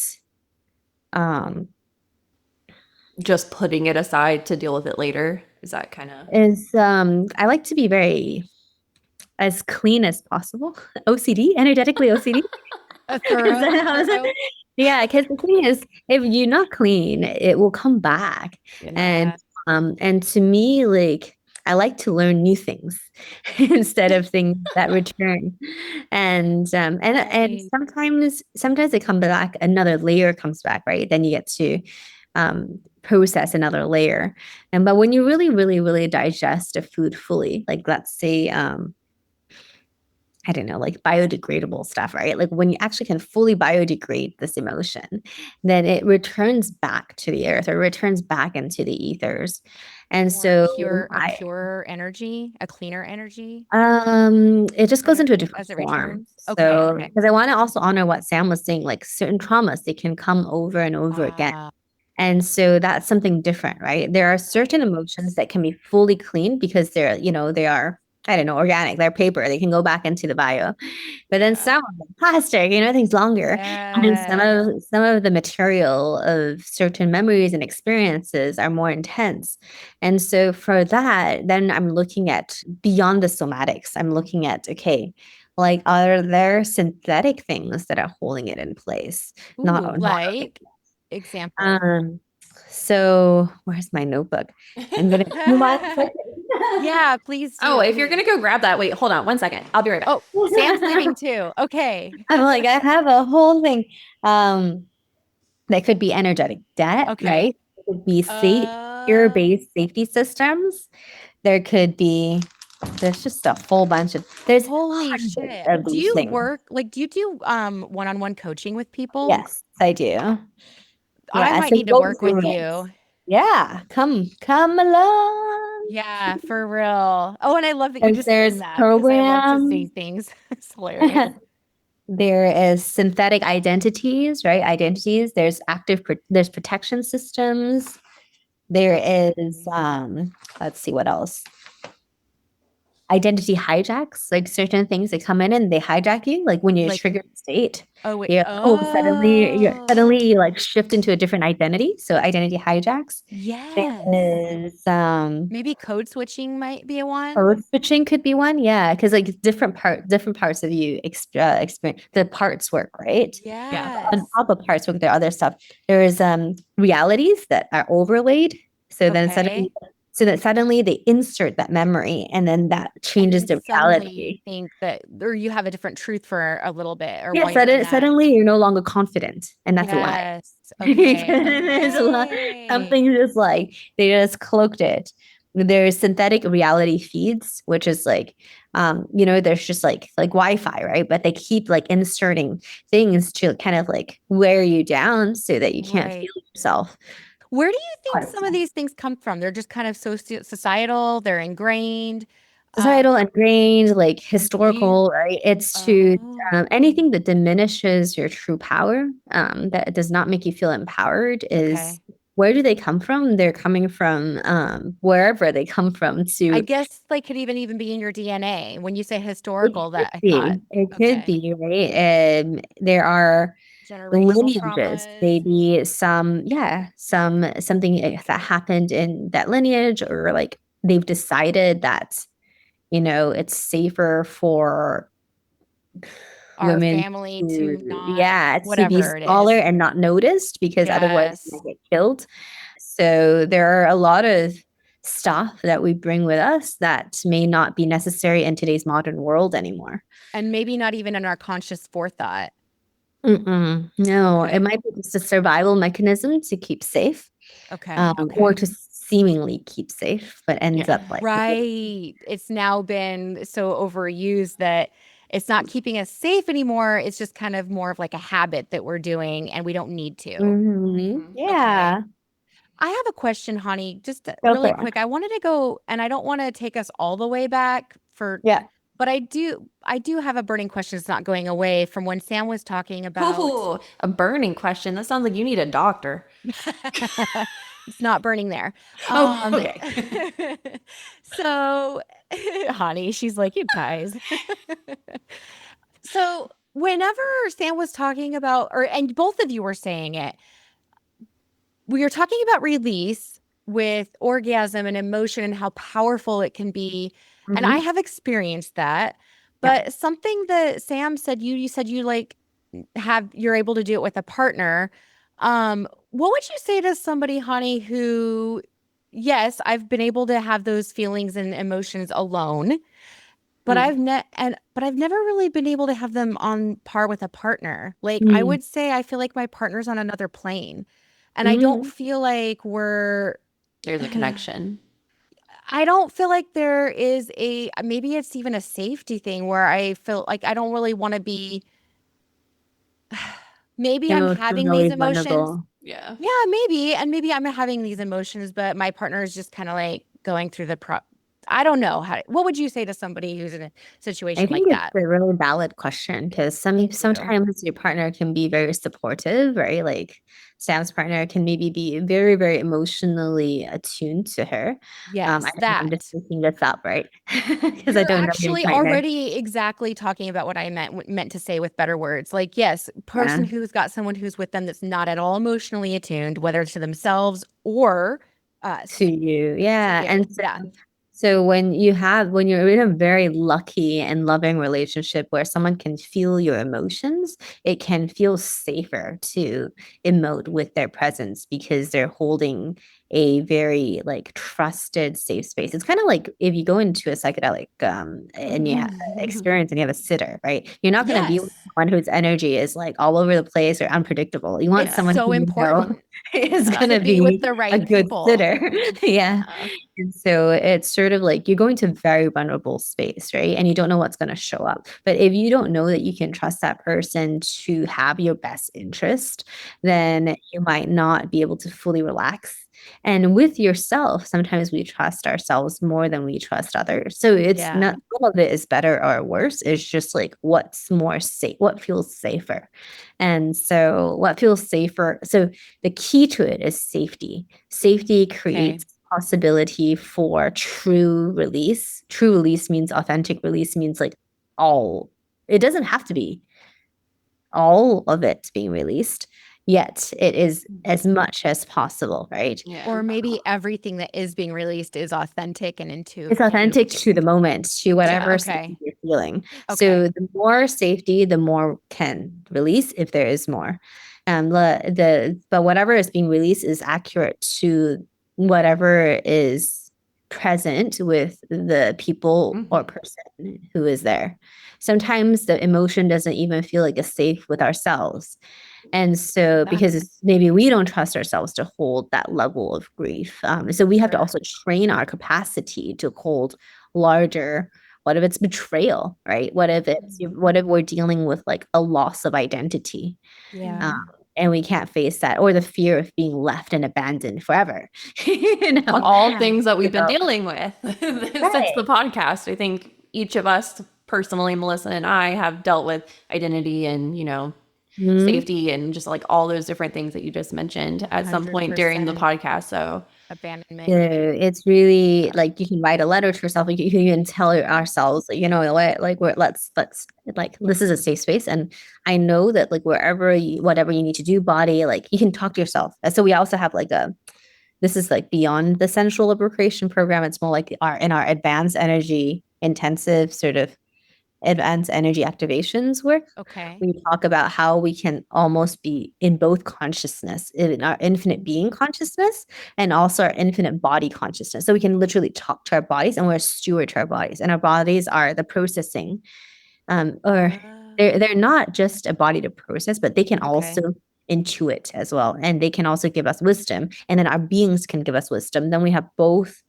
S2: Just putting it aside to deal with it later. Is that kind of
S4: I like to be very as clean as possible. OCD, energetically OCD.
S3: A thorough.
S4: Yeah, because the thing is, if you're not clean, it will come back. And to me, like I like to learn new things instead of things that return. And sometimes they come back, another layer comes back, right? Then you get to process another layer. And but when you really, really, really digest a food fully, like let's say I don't know, like biodegradable stuff, right? Like when you actually can fully biodegrade this emotion, then it returns back to the earth or returns back into the ethers. And so
S3: A pure energy, a cleaner energy.
S4: It just goes into a different
S3: as it
S4: form.
S3: returns.
S4: So
S3: Okay.
S4: because I want to also honor what Sam was saying, like certain traumas, they can come over and over again. And so that's something different, right? There are certain emotions that can be fully cleaned because they're, you know, they are, I don't know, organic, they're paper, they can go back into the bio. But then some are like plastic, you know, things longer. And some of the material of certain memories and experiences are more intense. And so for that, then I'm looking at beyond the somatics. I'm looking at, okay, like are there synthetic things that are holding it in place? Not
S3: Like example.
S4: So where's my notebook? I'm gonna move on.
S3: Yeah, please do.
S2: Oh, if you're gonna go grab that, wait, hold on 1 second. I'll be right back.
S3: Oh, Sam's leaving too. Okay.
S4: I'm like, I have a whole thing. That could be energetic debt, right? It could be fear-based safety systems. There could be, there's just a whole bunch of, there's
S3: Holy
S4: hundreds
S3: shit.
S4: of
S3: Do
S4: these
S3: you
S4: things.
S3: do you do one-on-one coaching with people?
S4: Yes, I do.
S3: I
S4: Yeah,
S3: might
S4: so
S3: need to
S4: go
S3: work with
S4: through it.
S3: you.
S4: Yeah, come along.
S3: Yeah, for real. Oh, and I love that you just
S4: There's
S3: said that because I love to say
S4: programs.
S3: things. It's hilarious.
S4: There is synthetic identities, right? Identities. There's there's protection systems. There is let's see what else. Identity hijacks, like certain things that come in and they hijack you, like when you're
S3: Like-
S4: triggered state.
S3: Oh, wait.
S4: Suddenly you like shift into a different identity. So identity hijacks.
S3: Yes.
S4: There is
S3: Maybe code switching might be a one.
S4: code switching could be one, yeah, because like different parts of you experience the parts work, right?
S3: Yes.
S4: On top of parts work, there are other stuff. There is realities that are overlaid. So then suddenly they insert that memory, and then that changes the reality.
S3: Think that, or you have a different truth for a little bit, or
S4: Yeah, suddenly you're no longer confident, and that's a lie.
S3: Yes. Okay.
S4: There's a lot, something just like they just cloaked it. There's synthetic reality feeds, which is like, you know, there's just like Wi-Fi, right? But they keep like inserting things to kind of like wear you down so that you can't feel yourself.
S3: Where do you think some of these things come from? They're just kind of societal, they're ingrained.
S4: societal, ingrained, like
S3: you
S4: historical, right? It's to
S3: oh
S4: anything that diminishes your true power, that does not make you feel empowered is
S3: okay.
S4: where do they come from? They're coming from wherever they come from
S3: I
S4: to
S3: guess like could even be in your DNA when you say
S4: it
S3: historical.
S4: could
S3: That I thought
S4: be. It could
S3: okay,
S4: be, right? There are
S3: generational
S4: lineages,
S3: traumas.
S4: maybe something that happened in that lineage, or like they've decided that, it's safer for
S3: Our
S4: women
S3: family
S4: to,
S3: to not
S4: yeah, to be
S3: whatever it
S4: smaller
S3: is.
S4: and not noticed because otherwise they
S3: Yes.
S4: get killed. So there are a lot of stuff that we bring with us that may not be necessary in today's modern world anymore.
S3: And maybe not even in our conscious forethought.
S4: No, it
S3: Okay.
S4: might be just a survival mechanism to keep safe,
S3: Okay.
S4: or
S3: Okay.
S4: to seemingly keep safe, but ends
S2: Yeah.
S4: up like,
S3: Right. It's now been so overused that it's not keeping us safe anymore. It's just kind of more of like a habit that we're doing and we don't need to. Okay.
S4: yeah,
S3: I have a question, Hani, just
S4: go
S3: really
S4: for it.
S3: quick. I wanted to go, and I don't want to take us all the way back
S4: Yeah.
S3: but I do have a burning question that's not going away from when Sam was talking about
S2: Ooh, a burning question. That sounds like you need a doctor.
S3: it's not burning there.
S2: Oh,
S3: Um,
S2: okay.
S3: so, Hani, she's like, you guys. So, whenever Sam was talking about, and both of you were saying it, we were talking about release with orgasm and emotion and how powerful it can be. And I
S4: Mhm.
S3: have experienced that.
S4: Yeah.
S3: But something that Sam said, you said you like you're able to do it with a partner. What would you say to somebody, honey, who, yes, I've been able to have those feelings and emotions alone, but
S4: Mm.
S3: I've never really been able to have them on par with a partner. Like I
S4: Mm.
S3: would say I feel like my partner's on another plane. And I don't
S4: Mhm.
S3: feel like we're
S2: There's a connection.
S3: I don't feel like there is maybe it's even a safety thing where I feel like I don't really want to be maybe I'm having these
S4: Emotionally
S3: emotions.
S2: Yeah. Yeah.
S3: Yeah, maybe. And maybe I'm having these emotions, but my partner is just kind of like going through I don't know what would you say to somebody who's in a
S4: I
S3: situation
S4: think
S3: like
S4: it's
S3: that?
S4: a really valid question because
S3: Thank you.
S4: sometimes your partner can be very supportive, right? Like Sam's partner can maybe be very, very emotionally attuned to her. I
S3: Yes,
S4: don't know, I'm just
S3: that.
S4: making this up, right? Because I
S3: You're
S4: don't know your
S3: actually
S4: partner.
S3: already exactly talking about what I meant to say with better words. Like, yes, person
S4: Yeah.
S3: who's got someone who's with them that's not at all emotionally attuned, whether it's to themselves or
S4: To
S3: us,
S4: you.
S3: to
S4: Yeah.
S3: you.
S4: And
S3: Yeah.
S4: so when you're in a very lucky and loving relationship where someone can feel your emotions, it can feel safer to emote with their presence because they're holding a very like trusted safe space. It's kind of like if you go into a psychedelic and you have experience and you have a sitter, right? You're not going to be with
S2: Yes.
S4: someone whose energy is like all over the place or unpredictable. You want
S3: It's
S2: Yeah.
S4: someone
S3: so
S4: who you know
S3: important
S4: is
S2: Yeah.
S4: going
S3: to
S4: to
S3: be with
S4: be
S3: the
S4: a
S3: right
S4: good
S3: people.
S4: sitter. Yeah.
S2: Yeah.
S4: And so it's sort of like you're going to very vulnerable space, right? And you don't know what's going to show up. But if you don't know that you can trust that person to have your best interest, then you might not be able to fully relax. And with yourself, sometimes we trust ourselves more than we trust others. So it's
S3: Yeah.
S4: not all of it is better or worse. It's just like what's more safe, what feels safer. And so what feels safer. So the key to it is safety. Safety
S3: Okay.
S4: creates possibility for true release. True release means authentic release means like all, it doesn't have to be all of it being released, yet it is as much as possible, right?
S2: Yeah.
S3: Or maybe everything that is being released is authentic and
S4: It's authentic to the moment, to whatever
S2: Yeah.
S4: safety
S3: okay.
S4: you're feeling. So
S3: Okay.
S4: the more safety, the more can release if there is more. But whatever is being released is accurate to whatever is present with the people or
S2: Mhm.
S4: person who is there. Sometimes the emotion doesn't even feel like it's safe with ourselves. And so,
S3: That
S4: because maybe we don't trust ourselves to hold that level of grief. So, we have to
S3: sure.
S4: also train our capacity to hold larger. What if it's betrayal, right? What if we're dealing with like a loss of identity?
S3: Yeah.
S4: Um,
S2: Mhm.
S4: and we can't face that, or the fear of being left and abandoned forever.
S2: All things that we've been
S4: So-
S2: dealing with since
S4: Right.
S2: the podcast. I think each of us personally, Melissa and I, have dealt with identity and,
S4: Mhm.
S2: safety and just like all those different things that you just mentioned at some point during the
S3: 100%.
S2: podcast. So
S3: Abandonment.
S4: So it's really like you can write a letter to yourself. Like you can even tell ourselves, like, you know what, like let's like this is a safe space, and I know that like whatever you need to do, body, like you can talk to yourself. And so we also have like this is like beyond the Sensual Liberation Program. It's more like our advanced energy intensive sort of advanced energy activations work.
S3: Okay.
S4: We talk about how we can almost be in both consciousness, in our infinite being consciousness, and also our infinite body consciousness. So we can literally talk to our bodies, and we're a steward to our bodies, and our bodies are the processing, or they're not just a body to process, but they can
S3: Okay.
S4: also intuit as well, and they can also give us wisdom, and then our beings can give us wisdom. Then we have both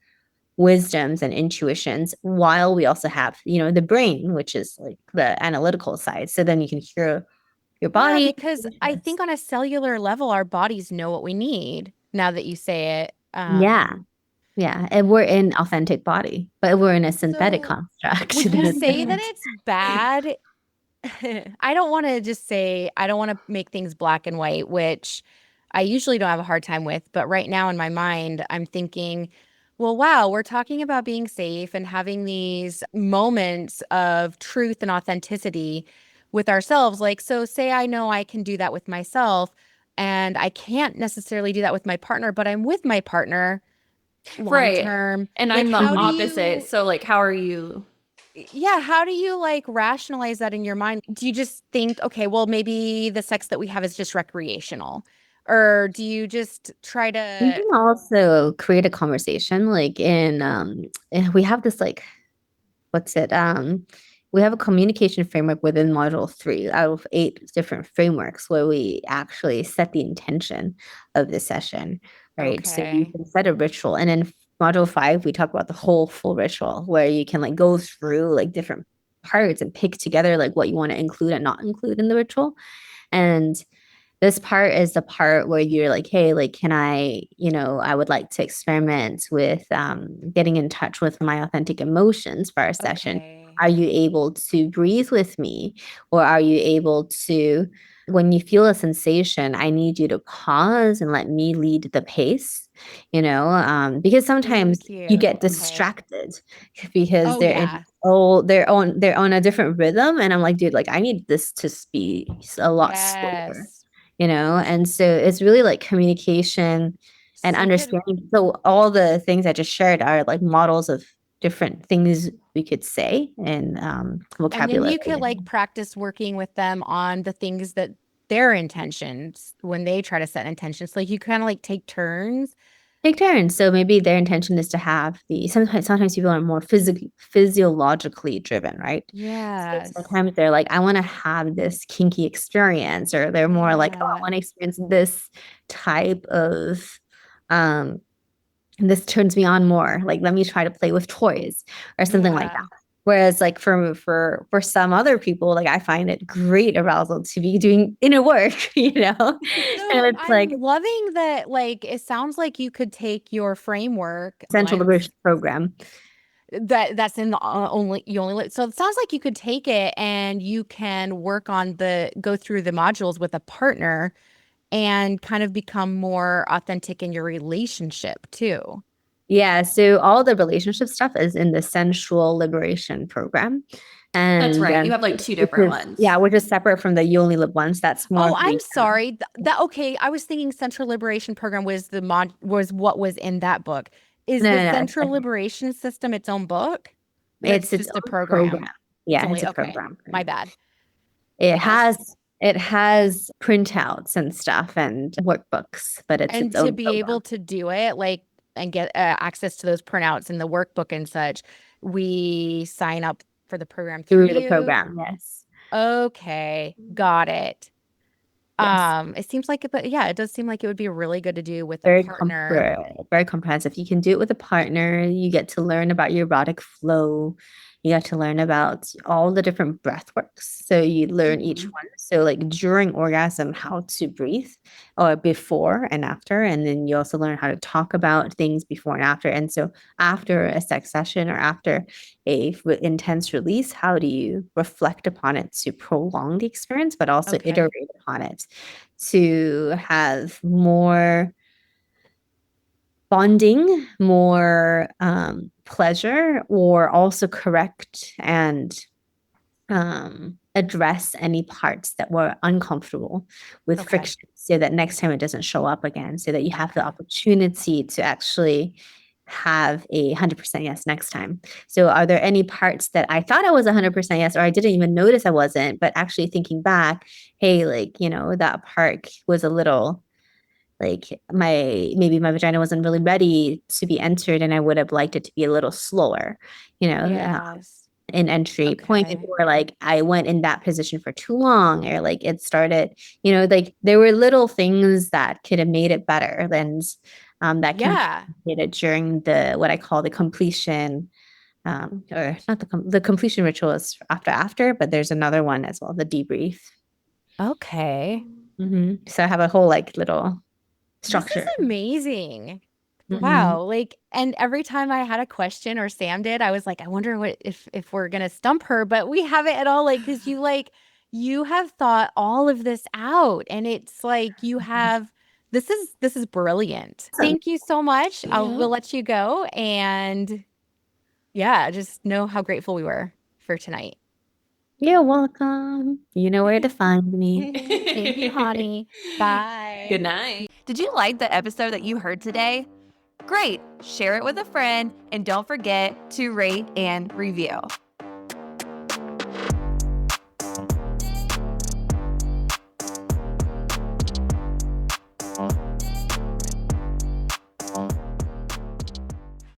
S4: wisdoms and intuitions, while we also have, the brain, which is like the analytical side. So then you can hear your body.
S3: Yeah, because I think on a cellular level, our bodies know what we need now that you say it.
S4: Yeah. And we're in authentic body, but we're in a synthetic
S3: So
S4: construct.
S3: would you say that it's bad? I don't want to just say, I don't want to make things black and white, which I usually don't have a hard time with. But right now in my mind, I'm thinking, well, wow, we're talking about being safe and having these moments of truth and authenticity with ourselves. Like, so say I know I can do that with myself and I can't necessarily do that with my partner, but I'm with my partner long
S2: right.
S3: term.
S2: And
S3: Like,
S2: I'm the
S3: how do
S2: opposite.
S3: you,
S2: So like, how are you?
S3: yeah, how do you like rationalize that in your mind? Do you just think, okay, well, maybe the sex that we have is just recreational? Or do you just try
S4: You
S3: to,
S4: can also create a conversation, like we have this like, what's it? We have a communication framework within module 3 out of 8 different frameworks, where we actually set the intention of the session, right? So you
S3: okay,
S4: can set a ritual, and in module 5 we talk about the whole full ritual, where you can like go through like different parts and pick together like what you want to include and not include in the ritual. And this part is the part where you're like, hey, like, can I, I would like to experiment with getting in touch with my authentic emotions for our session.
S3: okay,
S4: Are you able to breathe with me? Or are you able to, when you feel a sensation, I need you to pause and let me lead the pace, because sometimes
S3: thank
S4: you
S3: you.
S4: get
S3: Okay.
S4: distracted because
S3: Oh,
S4: they're in
S3: yeah.
S4: they're on a different rhythm, and I'm like, dude, like I need this to be a lot slower,
S3: Yes.
S4: and so it's really like communication and
S3: So could,
S4: understanding. So all the things I just shared are like models of different things we could say, and
S3: and then
S4: vocabulary.
S3: you could like practice working with them on the things that their intentions when they try to set intentions. Like you kind of like take turns.
S4: Take turns. So maybe their intention is to have sometimes people are more physiologically driven, right? So
S3: Yes.
S4: sometimes they're like, I want to have this kinky experience, or they're more like, oh, I
S3: Yeah.
S4: want to experience this type of this turns me on more. Like, let me try to play with toys or something like
S3: Yeah.
S4: that. Whereas like for some other people, like I find it great arousal to be doing inner work, and
S3: So
S4: it's like
S3: I'm loving that, like, it sounds like you could take your framework when
S4: Sensual
S3: I'm
S4: Liberation Program.
S3: that's in the so it sounds like you could take it and you can work on go through the modules with a partner and kind of become more authentic in your relationship too.
S4: Yeah, so all the relationship stuff is in the Sensual Liberation Program.
S2: That's
S4: And
S2: right. You have like two
S4: which
S2: different
S4: is, yeah,
S2: ones.
S4: which is separate from the You Only Live Once. That's more
S3: Oh,
S4: of
S3: I'm
S4: the
S3: sorry. That okay. I was thinking Central Liberation Program was was what was in that book. Is
S4: no,
S3: the
S4: no, no.
S3: Central Liberation System its own book? That's
S4: It's its
S3: just a
S4: own program.
S3: program. It's
S4: Yeah, it's
S3: only
S4: a
S3: okay.
S4: program.
S3: My bad.
S4: It
S3: Yes.
S4: has printouts and stuff and workbooks, but it's
S3: And
S4: its
S3: to
S4: own
S3: be able
S4: program
S3: to do it, like, and get access to those printouts and the workbook and such, we sign up for the program through
S4: through the
S3: you.
S4: program. Yes.
S3: Okay, got it.
S4: Yes.
S3: It seems like it, but yeah, it does seem like it would be really good to do with a
S4: Very
S3: partner.
S4: very comprehensive. You can do it with a partner. You get to learn about your erotic flow. You got to learn about all the different breath works. So you learn each one. So like during orgasm, how to breathe or before and after. And then you also learn how to talk about things before and after. And so after a sex session or after intense release, how do you reflect upon it to prolong the experience, but also iterate upon it to have more bonding, more pleasure, or also correct and address any parts that were uncomfortable with friction, so that next time it doesn't show up again, so that you have the opportunity to actually have 100% yes next time. So are there any parts that I thought I was 100% yes, or I didn't even notice I wasn't, but actually thinking back, hey, like, that part was a little like maybe my vagina wasn't really ready to be entered, and I would have liked it to be a little slower, in entry point, or like I went in that position for too long, or like it started, like there were little things that could have made it better than that can be created during what I call the completion, or not the completion ritual is after, but there's another one as well, the debrief. So I have a whole like little structure.
S3: This is amazing. Wow. Like, and every time I had a question, or Sam did, I was like, I wonder if we're gonna stump her, but we haven't at all. Like, because you have thought all of this out, and it's like you have this is brilliant. Thank you so much. We'll let you go, and just know how grateful we were for tonight.
S4: You're welcome. You know where to find me.
S3: Thank you, Hani. Bye.
S2: Good night.
S3: Did you like the episode that you heard today? Great. Share it with a friend, and don't forget to rate and review.